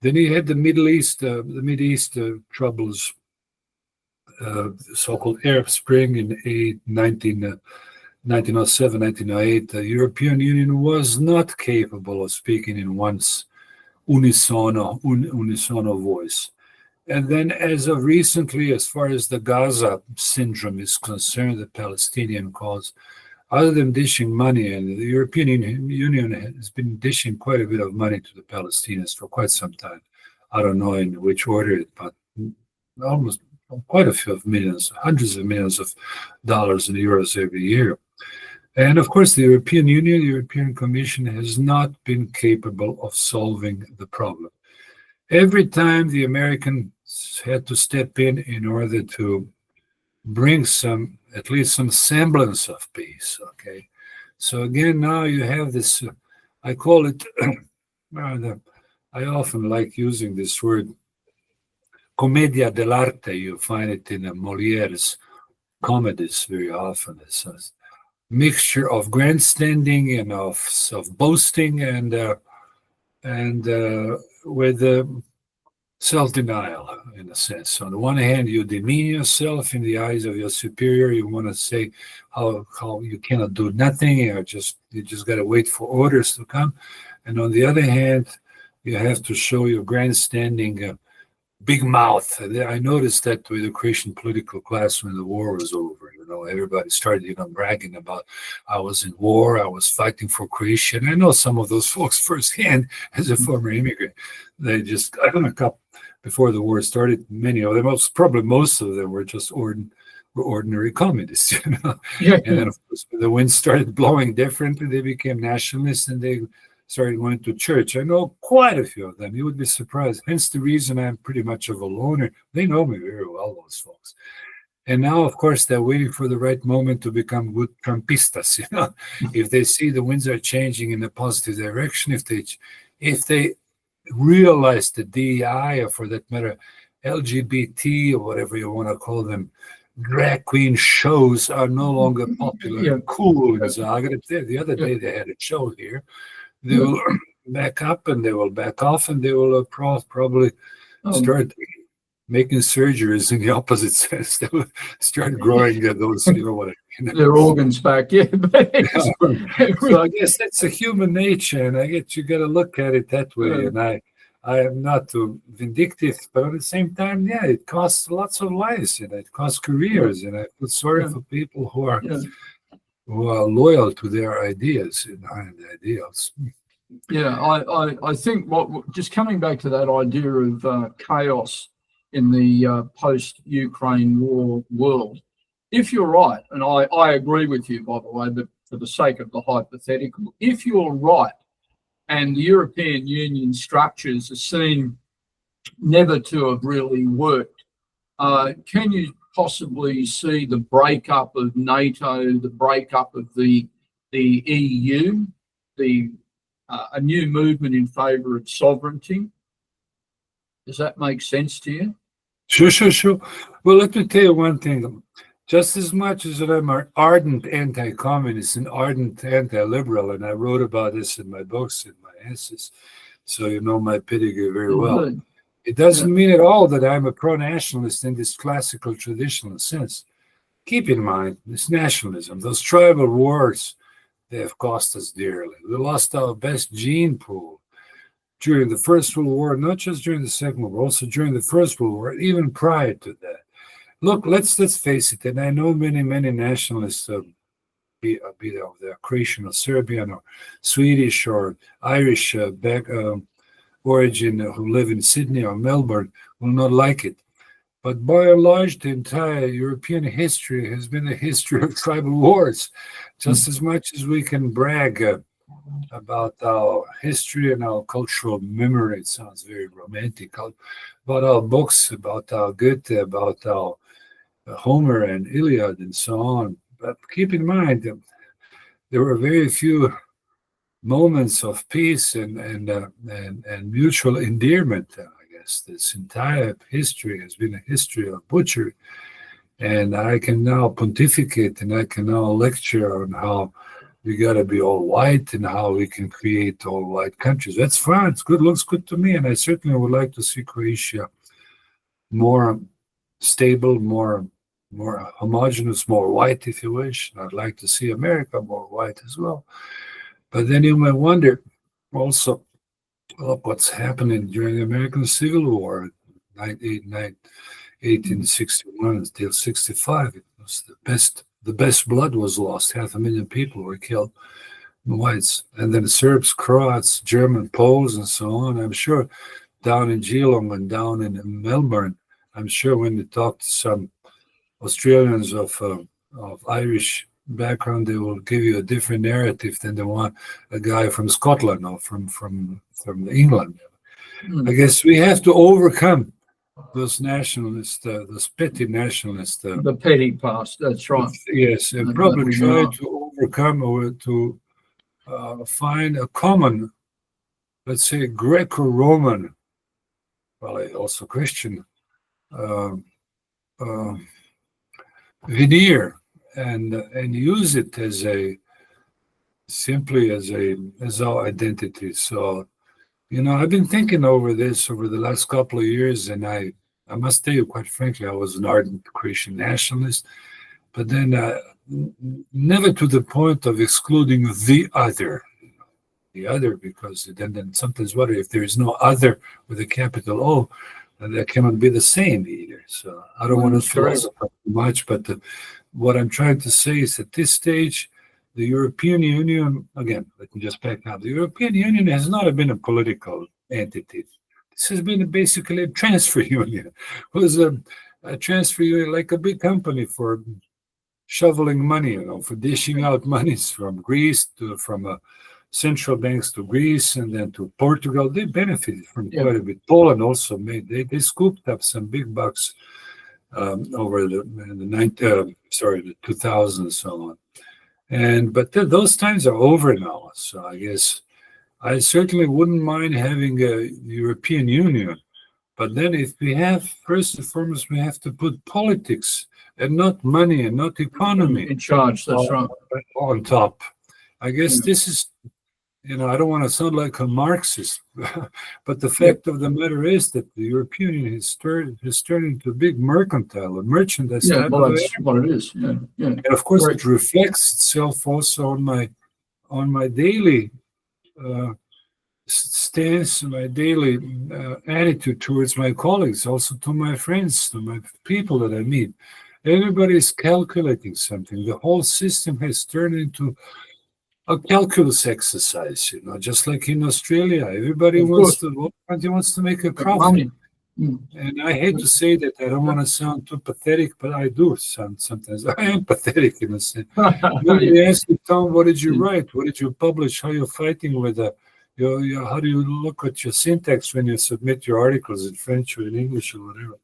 Then you had the Middle East troubles so-called Arab Spring in 1907, 1908, the European Union was not capable of speaking in one's unisono voice. And then, as of recently, as far as the Gaza syndrome is concerned, the Palestinian cause, other than dishing money, and the European Union has been dishing quite a bit of money to the Palestinians for quite some time. I don't know in which order, but almost quite a few of millions, hundreds of millions of dollars and euros every year. And of course, the European Union, the European Commission has not been capable of solving the problem. Every time the Americans had to step in order to bring at least some semblance of peace. Okay, so again, now you have this. I call it. I often like using this word, commedia dell'arte. You find it in Moliere's comedies very often. It's a mixture of grandstanding and of boasting and with self-denial, in a sense. On the one hand, you demean yourself in the eyes of your superior. You want to say how you cannot do nothing. You just got to wait for orders to come. And on the other hand, you have to show your grandstanding big mouth. I noticed that with the Croatian political class when the war was over. Everybody started, bragging about, I was in war, I was fighting for Croatia. And I know some of those folks firsthand as a former immigrant. They just, before the war started, many of them, probably most of them were just ordinary communists. Yeah. And then, of course, when the wind started blowing differently, they became nationalists and they started going to church. I know quite a few of them. You would be surprised. Hence the reason I'm pretty much of a loner. They know me very well, those folks. And now, of course, they're waiting for the right moment to become good Trumpistas. If they see the winds are changing in a positive direction, if they realize the DEI, or for that matter, LGBT, or whatever you want to call them, drag queen shows are no longer popular and cool in Zagreb. The other day they had a show here. They will back up and they will back off and they will probably start making surgeries in the opposite sense. They will start growing those, their organs back. Yeah. So I guess that's a human nature, and I guess you got to look at it that way. And I am not too vindictive, but at the same time, it costs lots of lives, and it costs careers, and I feel sorry for people who are loyal to their ideas and ideals. Yeah, I think just coming back to that idea of chaos in the post-Ukraine war world, if you're right, and I agree with you, by the way, but for the sake of the hypothetical, if you're right, and the European Union structures are seen never to have really worked, can you possibly see the breakup of NATO, the breakup of the EU, a new movement in favour of sovereignty? Does that make sense to you? Sure. Well, let me tell you one thing. Just as much as I'm an ardent anti-communist and ardent anti-liberal, and I wrote about this in my books and my essays, so you know my pedigree very well. Good. It doesn't mean at all that I'm a pro-nationalist in this classical traditional sense. Keep in mind, this nationalism, those tribal wars, they have cost us dearly. We lost our best gene pool during the First World War, not just during the Second World War, also during the First World War, even prior to that. Look, let's face it, and I know many nationalists, be they Croatian or Serbian or Swedish or Irish origin who live in Sydney or Melbourne, will not like it. But by and large, the entire European history has been a history of tribal wars. Just as much as we can brag about our history and our cultural memory, it sounds very romantic, about our books, about our Goethe, about our Homer and Iliad and so on. But keep in mind that there were very few moments of peace and mutual endearment. I guess this entire history has been a history of butchery. And I can now pontificate and I can now lecture on how we got to be all white and how we can create all white countries. That's fine. It's good. Looks good to me. And I certainly would like to see Croatia more stable, more more homogeneous, more white, if you wish. I'd like to see America more white as well. But then you may wonder also what's happening during the American Civil War, 1861 until 65. It was the best blood was lost. 500,000 people were killed, whites, and then Serbs, Croats, German, Poles, and so on. I'm sure down in Geelong and down in Melbourne, I'm sure when you talk to some Australians of Irish background, they will give you a different narrative than the one a guy from Scotland or from England. I guess we have to overcome those nationalists, those petty nationalists. The petty past, that's right. Yes, and probably try to overcome or to find a common, let's say, Greco-Roman, well, also Christian, veneer, and use it as simply as our identity. So, I've been thinking over this over the last couple of years, and I must tell you, quite frankly, I was an ardent Christian nationalist, but then never to the point of excluding the other, because then sometimes wonder if there is no other with a capital O, that cannot be the same either. So I don't want to philosophize too much, but what I'm trying to say is at this stage, the European Union, again, let me just back up. The European Union has not been a political entity. This has been basically a transfer union. It was a transfer union like a big company for shoveling money, for dishing out monies from Greece from central banks to Greece and then to Portugal. They benefited from quite a bit. Poland also they scooped up some big bucks over the 2000s and so on. But those times are over now. So I guess I certainly wouldn't mind having a European Union. But then if we have, first and foremost, we have to put politics and not money and not economy in charge. That's right. On top. I guess this is, I don't want to sound like a Marxist, but the fact of the matter is that the European Union has turned into a big mercantile, a merchandise. Yeah, well, that's what it is. Yeah. And of course, it reflects itself also on my daily stance, my daily attitude towards my colleagues, also to my friends, to my people that I meet. Everybody is calculating something. The whole system has turned into a calculus exercise, just like in Australia. Everybody wants to make a profit. And I hate to say that. I don't want to sound too pathetic, but I do sound sometimes. I am pathetic in a sense. When they ask you, Tom, what did you write? What did you publish? How are you fighting with how do you look at your syntax when you submit your articles in French or in English or whatever?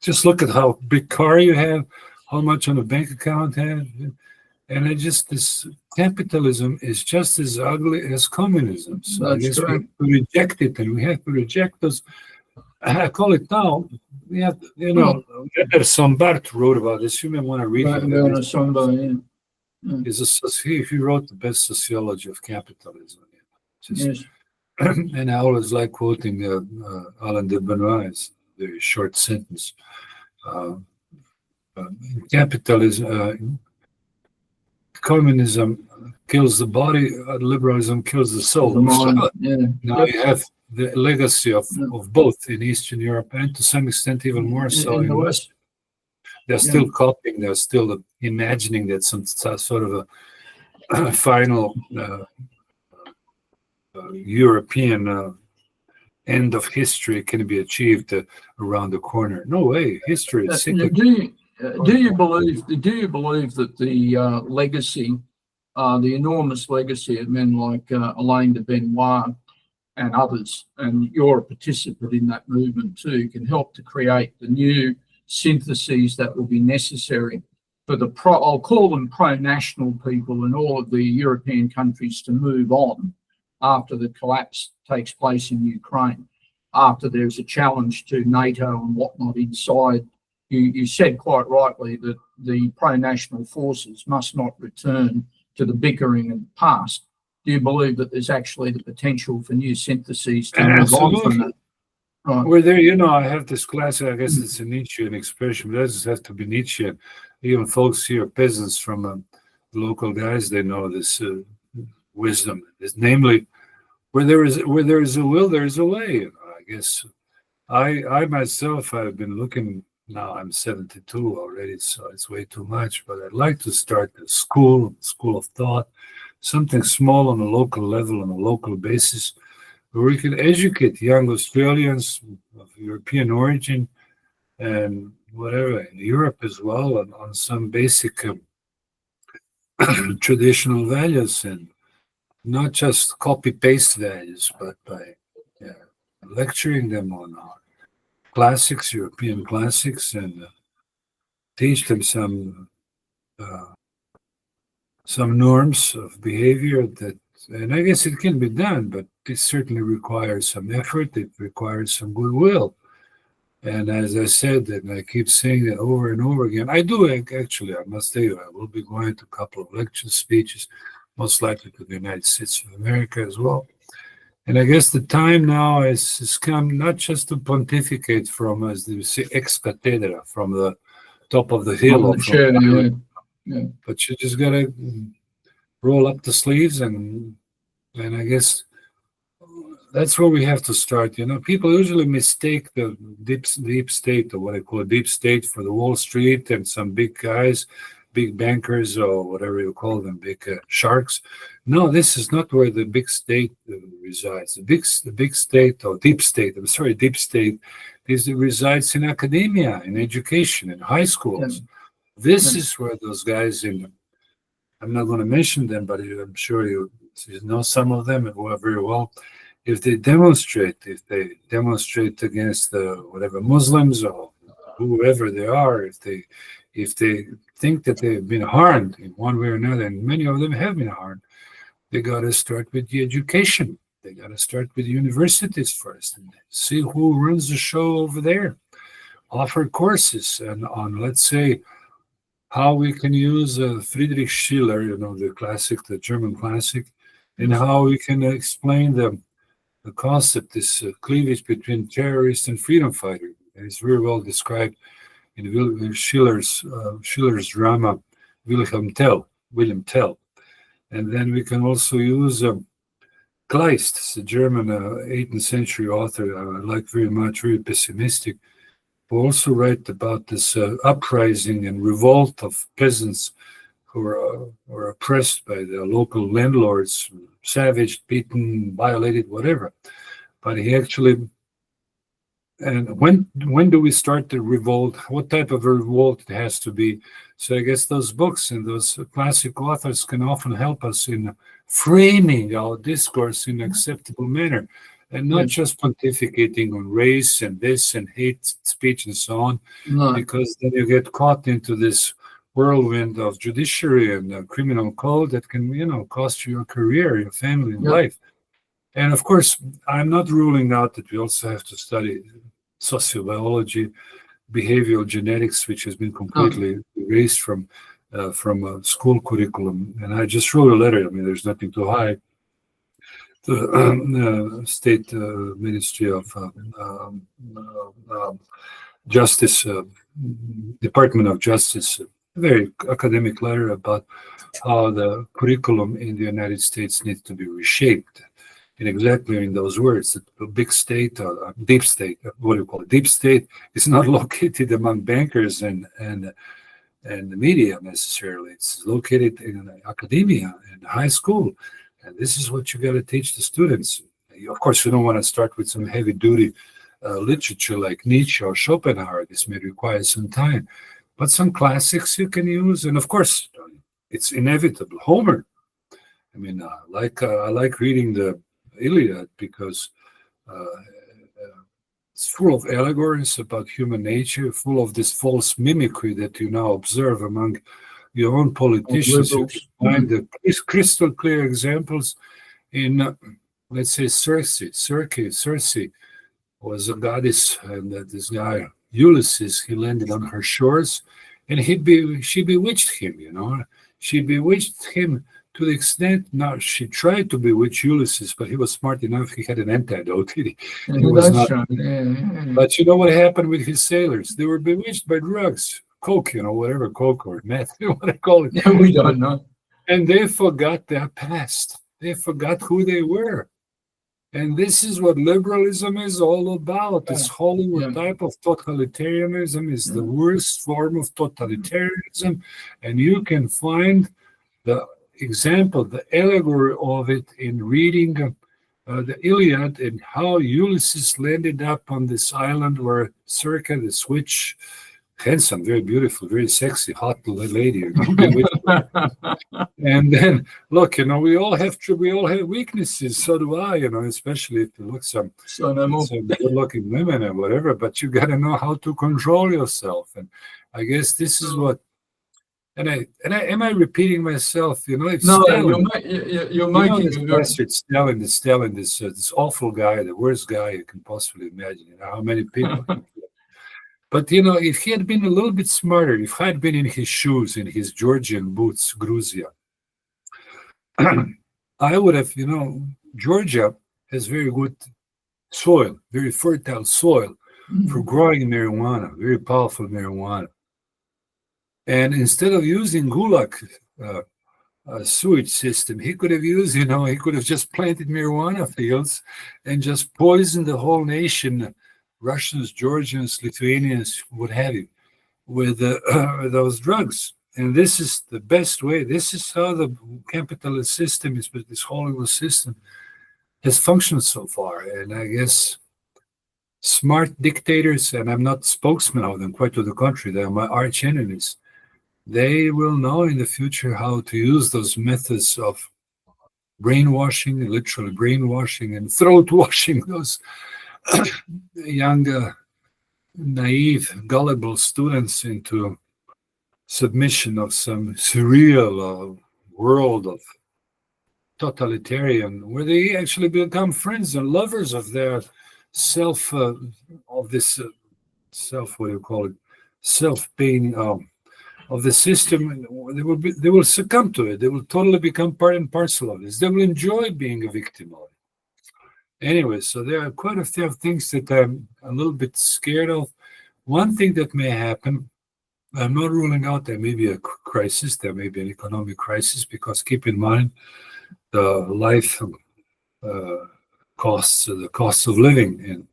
Just look at how big car you have, how much on a bank account you have. And this capitalism is just as ugly as communism. So I guess we have to reject it, and we have to reject those. I call it now. We have, Anderson Barth wrote about this. You may want to read it. He wrote the best sociology of capitalism. Yes. And I always like quoting Alain de Benoit's very short sentence. Capitalism. Communism kills the body, liberalism kills the soul. Now you have the legacy of both in Eastern Europe and to some extent even more so in the West. They're still copying, they're still imagining that some sort of a final European end of history can be achieved around the corner. No way. History is cyclical. Do you believe that the legacy, the enormous legacy of men like Alain de Benoit and others, and you're a participant in that movement too, can help to create the new syntheses that will be necessary for I'll call them pro-national people in all of the European countries to move on after the collapse takes place in Ukraine, after there's a challenge to NATO and whatnot inside. You said quite rightly that the pro-national forces must not return to the bickering of the past. Do you believe that there's actually the potential for new syntheses to move on from that? Right. Where there, I have this classic, I guess it's a Nietzschean expression, but it doesn't have to be Nietzschean. Even folks here, peasants from local guys, they know this wisdom. Namely, where there is a will, there is a way. I guess I myself have been looking. Now I'm 72 already, so it's way too much. But I'd like to start a school of thought, something small on a local level, on a local basis, where we can educate young Australians of European origin and whatever in Europe as well on some basic traditional values, and not just copy paste values, but by lecturing them on classics, European classics, and teach them some norms of behavior that. And I guess it can be done, but it certainly requires some effort. It requires some goodwill. And as I said, and I keep saying that over and over again, I do actually, I must tell you, I will be going to a couple of lecture speeches, most likely to the United States of America as well. And I guess the time now has come not just to pontificate from, as they say, ex cathedra, from the top of the hill, but you just got to roll up the sleeves, and I guess that's where we have to start. People usually mistake the deep state, or what I call deep state, for the Wall Street and some big guys, big bankers, or whatever you call them, big sharks. No, this is not where the big state resides. The big state, or deep state, deep state, resides in academia, in education, in high schools. This is where those guys I'm not going to mention them, but I'm sure you know some of them very well. If they demonstrate against the whatever Muslims or whoever they are, if they think that they've been harmed in one way or another, and many of them have been harmed, they got to start with the education. They got to start with the universities first and see who runs the show over there. Offer courses and on, let's say, how we can use Friedrich Schiller, the German classic, and how we can explain the concept, this cleavage between terrorist and freedom fighter. And it's very well described in Schiller's drama, Wilhelm Tell. And then we can also use Kleist, the German 18th century author I like very much, very pessimistic, who also write about this uprising and revolt of peasants who were oppressed by the local landlords, savaged, beaten, violated, whatever. But he actually, and when do we start the revolt? What type of a revolt it has to be? So I guess those books and those classic authors can often help us in framing our discourse in an acceptable manner, and not just pontificating on race and this and hate speech and so on, because then you get caught into this whirlwind of judiciary and criminal code that can, cost you your career, your family, and life. And of course, I'm not ruling out that we also have to study sociobiology, behavioral genetics, which has been completely erased from a school curriculum. And I just wrote a letter. I mean, there's nothing to hide. The State Ministry of Justice, Department of Justice, a very academic letter about how the curriculum in the United States needs to be reshaped. And exactly in those words, the big state or deep state, what do you call it? Deep state is not located among bankers and the media necessarily. It's located in academia and high school. And this is what you got to teach the students. Of course, you don't want to start with some heavy-duty literature like Nietzsche or Schopenhauer. This may require some time. But some classics you can use. And of course, it's inevitable. Homer. I mean, I like reading the Iliad because it's full of allegories about human nature, full of this false mimicry that you now observe among your own politicians. You can find the crystal clear examples in, let's say, Circe was a goddess, and this guy Ulysses, he landed on her shores, and she bewitched him. She bewitched him to the extent, now she tried to bewitch Ulysses, but he was smart enough. He had an antidote. He was That's not. right. Yeah. But you know what happened with his sailors? They were bewitched by drugs, coke, whatever, coke or meth, what I call it. Yeah, we don't know. And they forgot their past. They forgot who they were. And this is what liberalism is all about. This Hollywood type of totalitarianism is the worst form of totalitarianism. And you can find the example, the allegory of it in reading the Iliad and how Ulysses landed up on this island where Circe, this witch, handsome, very beautiful, very sexy, hot lady. And then look, we all have weaknesses. So do I, especially if you look some good-looking women and whatever. But you got to know how to control yourself. And I guess this is what. And am I repeating myself? If No, Stalin, you're making this bastard Stalin, this awful guy, the worst guy you can possibly imagine. How many people? But if he had been a little bit smarter, if I had been in his shoes, in his Georgian boots, Gruzia, I would have. Georgia has very good soil, very fertile soil for growing marijuana, very powerful marijuana. And instead of using gulag sewage system, he could have used, he could have just planted marijuana fields and just poisoned the whole nation, Russians, Georgians, Lithuanians, what have you, with those drugs. And this is the best way. This is how the capitalist system is, with this Hollywood system, has functioned so far. And I guess smart dictators, and I'm not spokesman of them, quite to the contrary, they are my arch enemies. They will know in the future how to use those methods of brainwashing, literally brainwashing and throat washing those young, naive, gullible students into submission of some surreal world of totalitarian, where they actually become friends and lovers of their self, what do you call it, self-pain, of the system. They will succumb to it. They will totally become part and parcel of this. They will enjoy being a victim of it. Anyway, so there are quite a few things that I'm a little bit scared of. One thing that may happen, I'm not ruling out there may be a crisis, there may be an economic crisis, because keep in mind the life costs, the costs of living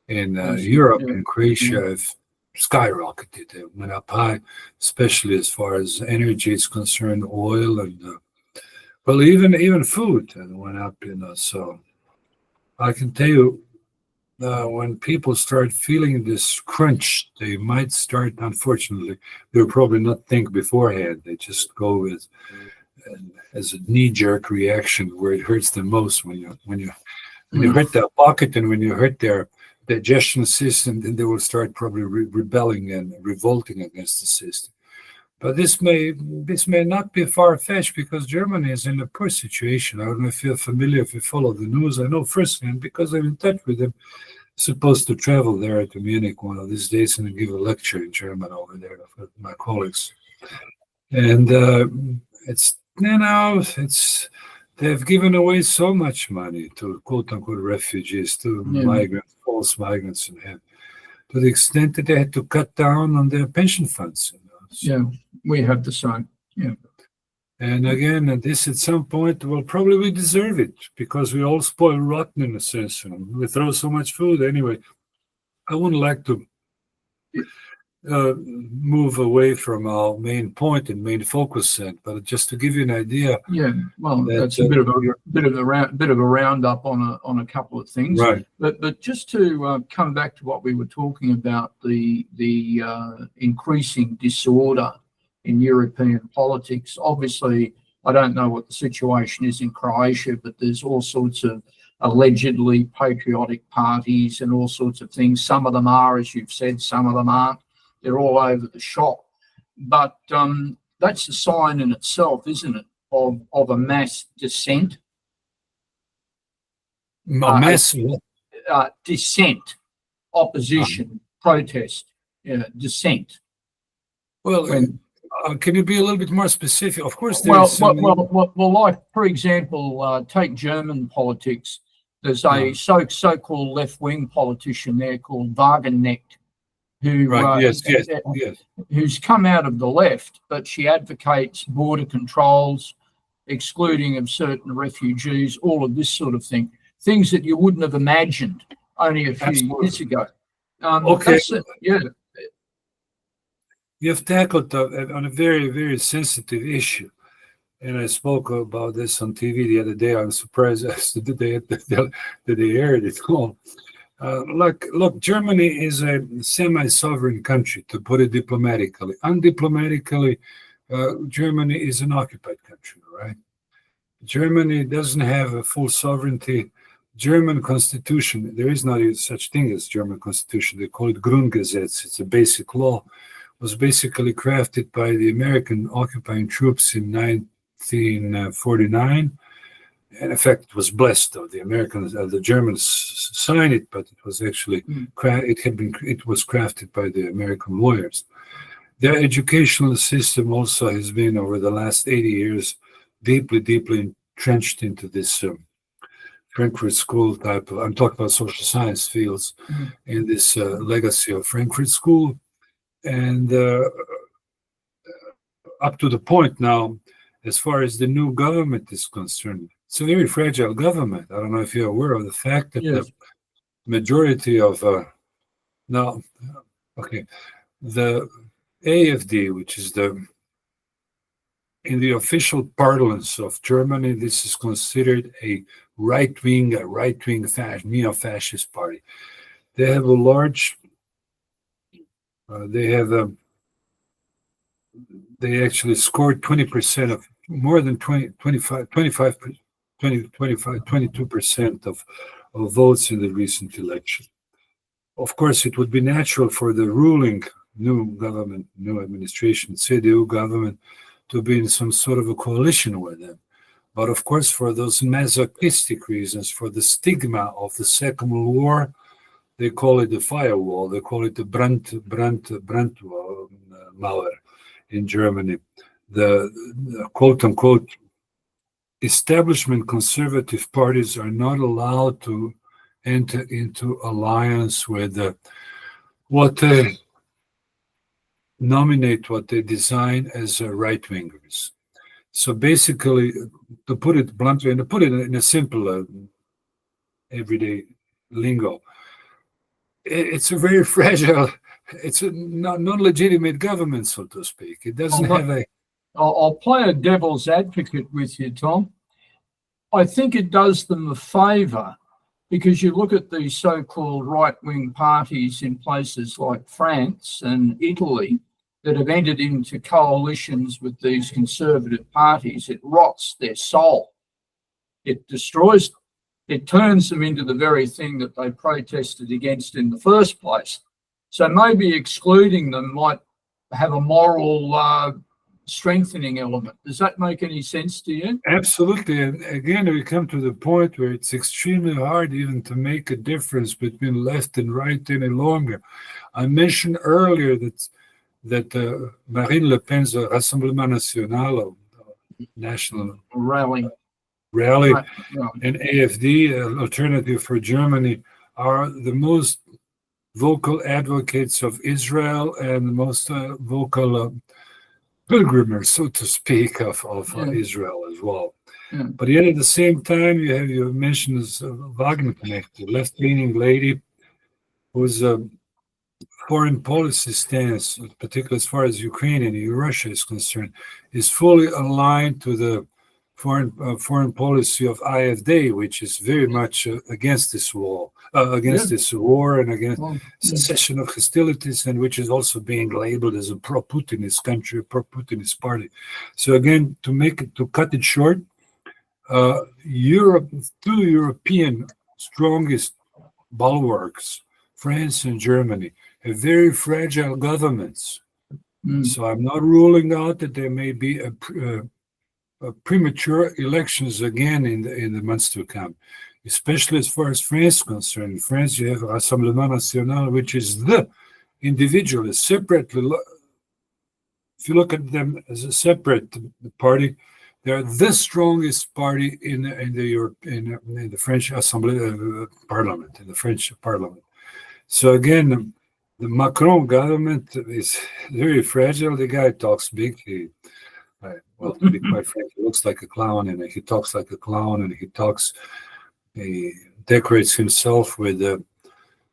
in Europe and Croatia have skyrocketed. They went up high, especially as far as energy is concerned, oil and even food went up. So I can tell you, when people start feeling this crunch, they might start. Unfortunately, they'll probably not think beforehand. They just go with as a knee-jerk reaction where it hurts the most when you hurt their pocket and when you hurt their digestion system, then they will start probably rebelling and revolting against the system. But this may not be far-fetched, because Germany is in a poor situation. I don't know if you're familiar, if you follow the news. I know firsthand because I'm in touch with them. Supposed to travel there to Munich one of these days and give a lecture in German over there with my colleagues. And they've given away so much money to quote-unquote refugees, to migrants, false migrants, and to the extent that they had to cut down on their pension funds. Yeah, we have the same. Yeah. And again, this at some point, well, probably we deserve it, because we all spoil rotten in a sense. We throw so much food anyway. I wouldn't like to move away from our main point and main focus, but just to give you an idea. Yeah, well, that's a bit of a roundup on a couple of things. Right. But just to come back to what we were talking about, the increasing disorder in European politics. Obviously, I don't know what the situation is in Croatia, but there's all sorts of allegedly patriotic parties and all sorts of things. Some of them are, as you've said, some of them aren't. They're all over the shop. But that's a sign in itself, isn't it, of a mass dissent? Dissent, opposition, protest, dissent. Well, Can you be a little bit more specific? Of course, there Well, is some. like for example, take German politics. There's a so-called left-wing politician there called Wagenknecht, who Right. Yes. who's come out of the left, but she advocates border controls, excluding of certain refugees, all of this sort of thing, things that you wouldn't have imagined only a few years ago. Okay. Yeah. You have tackled on a very, very sensitive issue. And I spoke about this on TV the other day. I'm surprised as to that they aired it all. Look, Germany is a semi-sovereign country, to put it diplomatically. Undiplomatically, Germany is an occupied country, right? Germany doesn't have a full sovereignty. German constitution, there is not such thing as German constitution. They call it Grundgesetz. It's a basic law. Was basically crafted by the American occupying troops in 1949. And in fact, it was blessed. Though the Americans, the Germans signed it, but it was actually it was crafted by the American lawyers. Their educational system also has been over the last 80 years deeply entrenched into this Frankfurt School type of. I'm talking about social science fields, in this legacy of Frankfurt School. And up to the point now, as far as the new government is concerned, it's a very fragile government. I don't know if you're aware of the fact that the majority of the AfD, which is in the official parlance of Germany, this is considered a right-wing neo-fascist party. They have a large. They actually scored 20% of more than 22% of votes in the recent election. Of course, it would be natural for the ruling new government, new administration, CDU government, to be in some sort of a coalition with them. But of course, for those masochistic reasons, for the stigma of the Second World War, they call it the firewall. They call it the Brandmauer in Germany. The quote-unquote establishment conservative parties are not allowed to enter into alliance with what they nominate, what they design as right-wingers. So basically, to put it bluntly, and to put it in a simple everyday lingo, it's a very fragile, it's a non-legitimate government, so to speak. It doesn't have a... I'll play a devil's advocate with you, Tom. I think it does them a favour because you look at these so-called right-wing parties in places like France and Italy that have entered into coalitions with these conservative parties. It rots their soul. It destroys them. It turns them into the very thing that they protested against in the first place. So maybe excluding them might have a moral strengthening element. Does that make any sense to you? Absolutely. And again, we come to the point where it's extremely hard even to make a difference between left and right any longer. I mentioned earlier that Marine Le Pen's Rassemblement National, national rally, right, and AfD, Alternative for Germany, are the most vocal advocates of Israel and the most vocal pilgrimers, so to speak, of Israel as well. Yeah. But yet at the same time, you mentioned this Wagenknecht, the left-leaning lady whose foreign policy stance, particularly as far as Ukraine and Russia is concerned, is fully aligned to the foreign policy of AfD, which is very much against this war, and against cessation of hostilities, and which is also being labeled as a pro-Putinist country, pro-Putinist party. So again, to cut it short, two European strongest bulwarks, France and Germany, have very fragile governments. So I'm not ruling out that there may be a premature elections again in the months to come, especially as far as France is concerned. In France, you have Rassemblement National, which is the individualist, separately if you look at them as a separate party, they are the strongest party in the French Assembly Parliament, in the French Parliament. So again, the Macron government is very fragile. The guy talks big. Well, to be quite frank, he looks like a clown, and he talks like a clown, and he decorates himself with,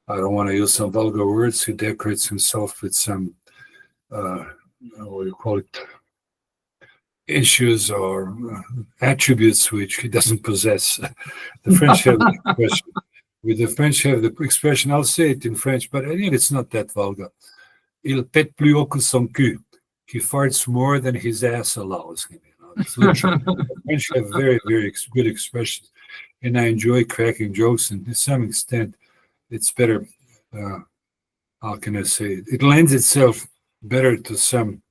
I don't want to use some vulgar words, he decorates himself with some, what do you call it, issues or attributes which he doesn't possess. The French have the expression. With the French have the expression, I'll say it in French, but I think it's not that vulgar. Il pète plus haut que son cul. He farts more than his ass allows him. It's literally. The French have very, very good expressions, and I enjoy cracking jokes, and to some extent, it's better. How can I say it? It lends itself better to some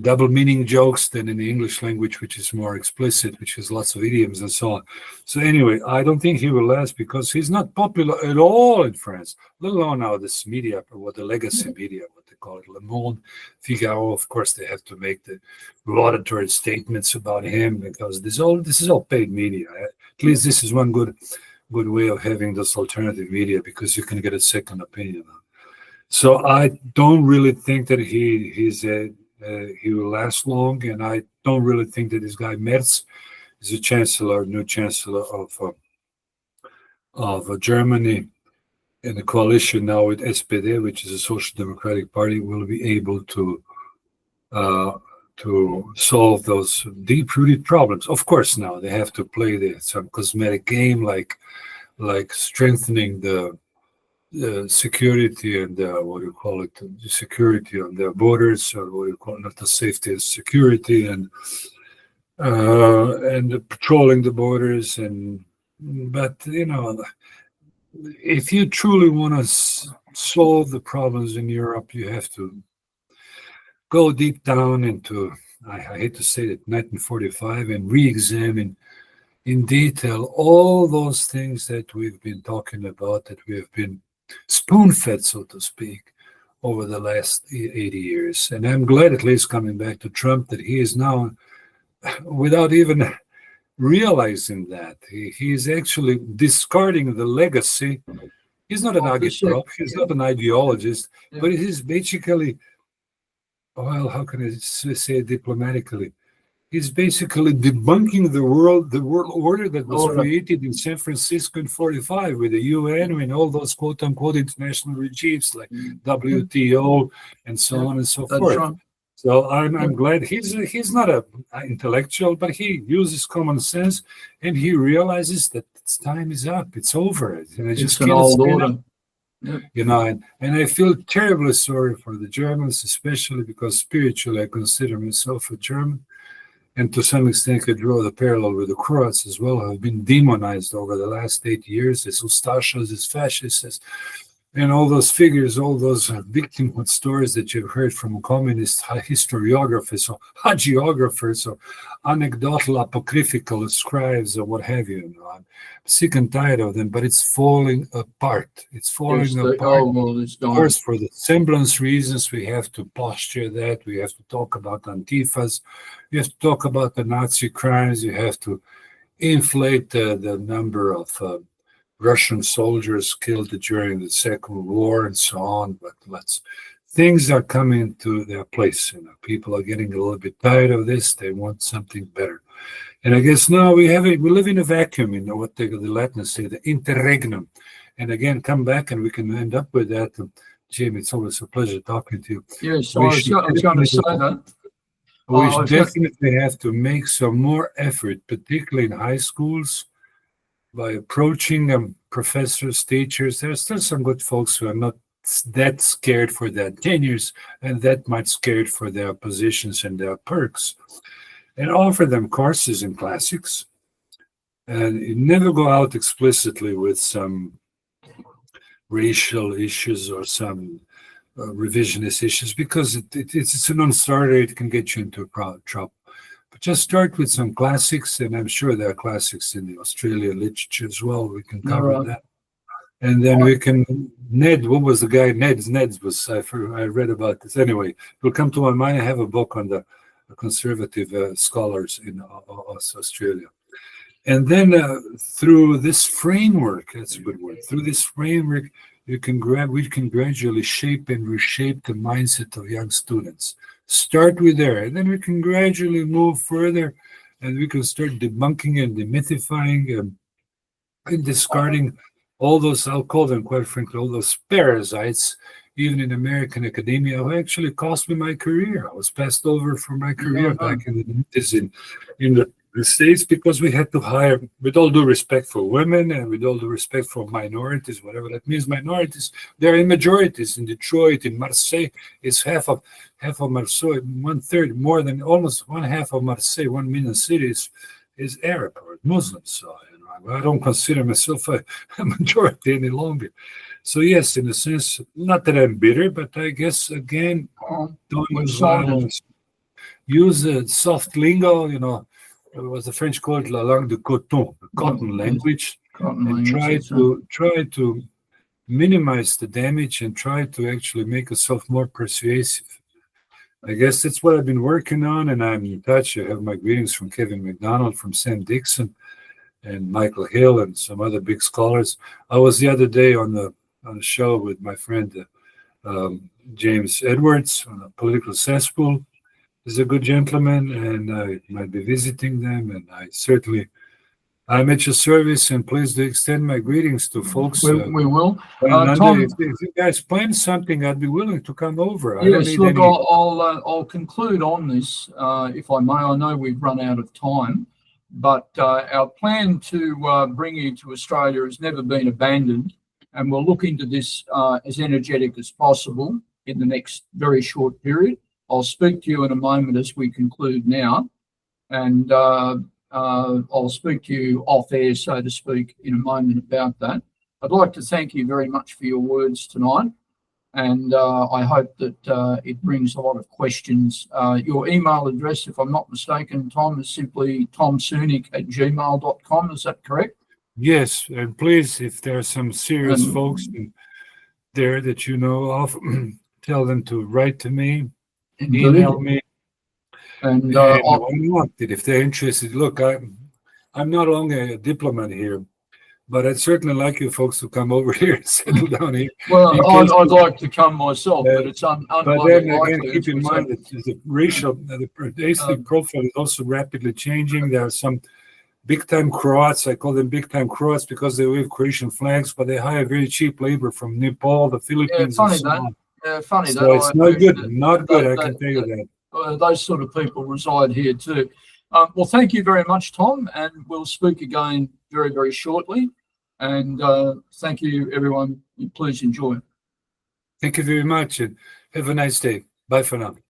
double meaning jokes than in the English language, which is more explicit, which has lots of idioms and so on. So anyway, I don't think he will last because he's not popular at all in France, let alone now this media, or the legacy media, what they call it, Le Monde, Figaro. Of course, they have to make the laudatory statements about him because this is all paid media. At least this is one good way of having this alternative media because you can get a second opinion. So I don't really think that he will last long, and I don't really think that this guy Merz is a new chancellor of Germany, and the coalition now with SPD, which is a social democratic party, will be able to solve those deep-rooted problems. Of course, now they have to play some cosmetic game like strengthening the security and what do you call it? The security on their borders, or what do you call it? Not the safety and security, and patrolling the borders. But if you truly want to solve the problems in Europe, you have to go deep down into, I hate to say it, 1945, and re-examine in detail all those things that we've been talking about, that we have been spoon-fed, so to speak, over the last 80 years. And I'm glad, at least coming back to Trump, that he is now, without even realizing that, he is actually discarding the legacy. He's not an agitprop, he's not an ideologist, but he's basically, well, how can I say it diplomatically? He's basically debunking the world order that was created in San Francisco in 45 with the UN and all those quote-unquote international regimes like WTO and so on and so forth. Right. So I'm glad he's not an intellectual, but he uses common sense and he realizes that its time is up, it's over, and I just can't stand up. Yep. And I feel terribly sorry for the Germans, especially because spiritually I consider myself a German. And to some extent, I draw the parallel with the Croats as well, who have been demonized over the last 8 years as Ustashas, as fascists, and all those figures, all those victimhood stories that you've heard from communist historiographers or hagiographers or anecdotal apocryphal scribes or what have you. I'm sick and tired of them, but it's falling apart. It's falling apart. Of course, for the semblance reasons, we have to posture that. We have to talk about Antifas. We have to talk about the Nazi crimes. You have to inflate the number of Russian soldiers killed during the Second World War and so on. But things are coming to their place. People are getting a little bit tired of this. They want something better. And I guess now we live in a vacuum, what the Latins say, the interregnum. And again, come back and we can end up with that. Jim, it's always a pleasure talking to you. Yes, I was going to say that. We should definitely have to make some more effort, particularly in high schools, by approaching professors, teachers. There are still some good folks who are not that scared for their tenures and that much scared for their positions and their perks, and offer them courses in classics. And you never go out explicitly with some racial issues or some revisionist issues, because it's a non-starter. It can get you into trouble. But just start with some classics, and I'm sure there are classics in the Australian literature as well. We can cover that. And then we can, Ned, what was the guy? Ned's was, I read about this. Anyway, it will come to my mind. I have a book on the conservative scholars in Australia. And then through this framework, that's a good word, through this framework, we can gradually shape and reshape the mindset of young students. Start with there, and then we can gradually move further, and we can start debunking and demythifying and discarding all those, I'll call them, quite frankly, all those parasites, even in American academia, who actually cost me my career. I was passed over for my career back in the 90s in the States, because we had to hire, with all due respect for women and with all due respect for minorities, whatever that means, minorities, they're in majorities. In Detroit, in Marseille, it's half of Marseille, 1/3, more than almost one half of Marseille, 1 million cities, is Arab or Muslim. So I don't consider myself a majority any longer. So yes, in a sense, not that I'm bitter, but I guess, again, don't use violence. Use soft lingo, it was the French called la langue de coton, the cotton language, and try to minimize the damage and try to actually make yourself more persuasive. I guess that's what I've been working on, and I'm in touch. I have my greetings from Kevin McDonald, from Sam Dixon, and Michael Hill, and some other big scholars. I was the other day on a show with my friend James Edwards on a political cesspool. He's a good gentleman, and I might be visiting them, and I'm at your service, and please do extend my greetings to folks. We will. Tom, if you guys plan something, I'd be willing to come over. Yes, look, I'll conclude on this, if I may. I know we've run out of time, but our plan to bring you to Australia has never been abandoned, and we'll look into this as energetic as possible in the next very short period. I'll speak to you in a moment as we conclude now, and I'll speak to you off air, so to speak, in a moment about that. I'd like to thank you very much for your words tonight, and I hope that it brings a lot of questions. Your email address, if I'm not mistaken, Tom, is simply tomsunic@gmail.com. Is that correct? Yes, and please, if there are some serious folks there that you know of, tell them to write to me, email me, and if they're interested. Look, I'm not only a diplomat here, but I'd certainly like you folks to come over here and settle down here. Well, I'd like to come myself, but it's unlikely. But then again, keep in mind that the ethnic profile is also rapidly changing. There are some big-time Croats. I call them big-time Croats because they wave Croatian flags, but they hire very cheap labor from Nepal, the Philippines, and so on. Funny so that. It's not good. Not good, I can tell you that. Those sort of people reside here too. Well, thank you very much, Tom, and we'll speak again very, very shortly. And thank you, everyone. Please enjoy. Thank you very much, and have a nice day. Bye for now.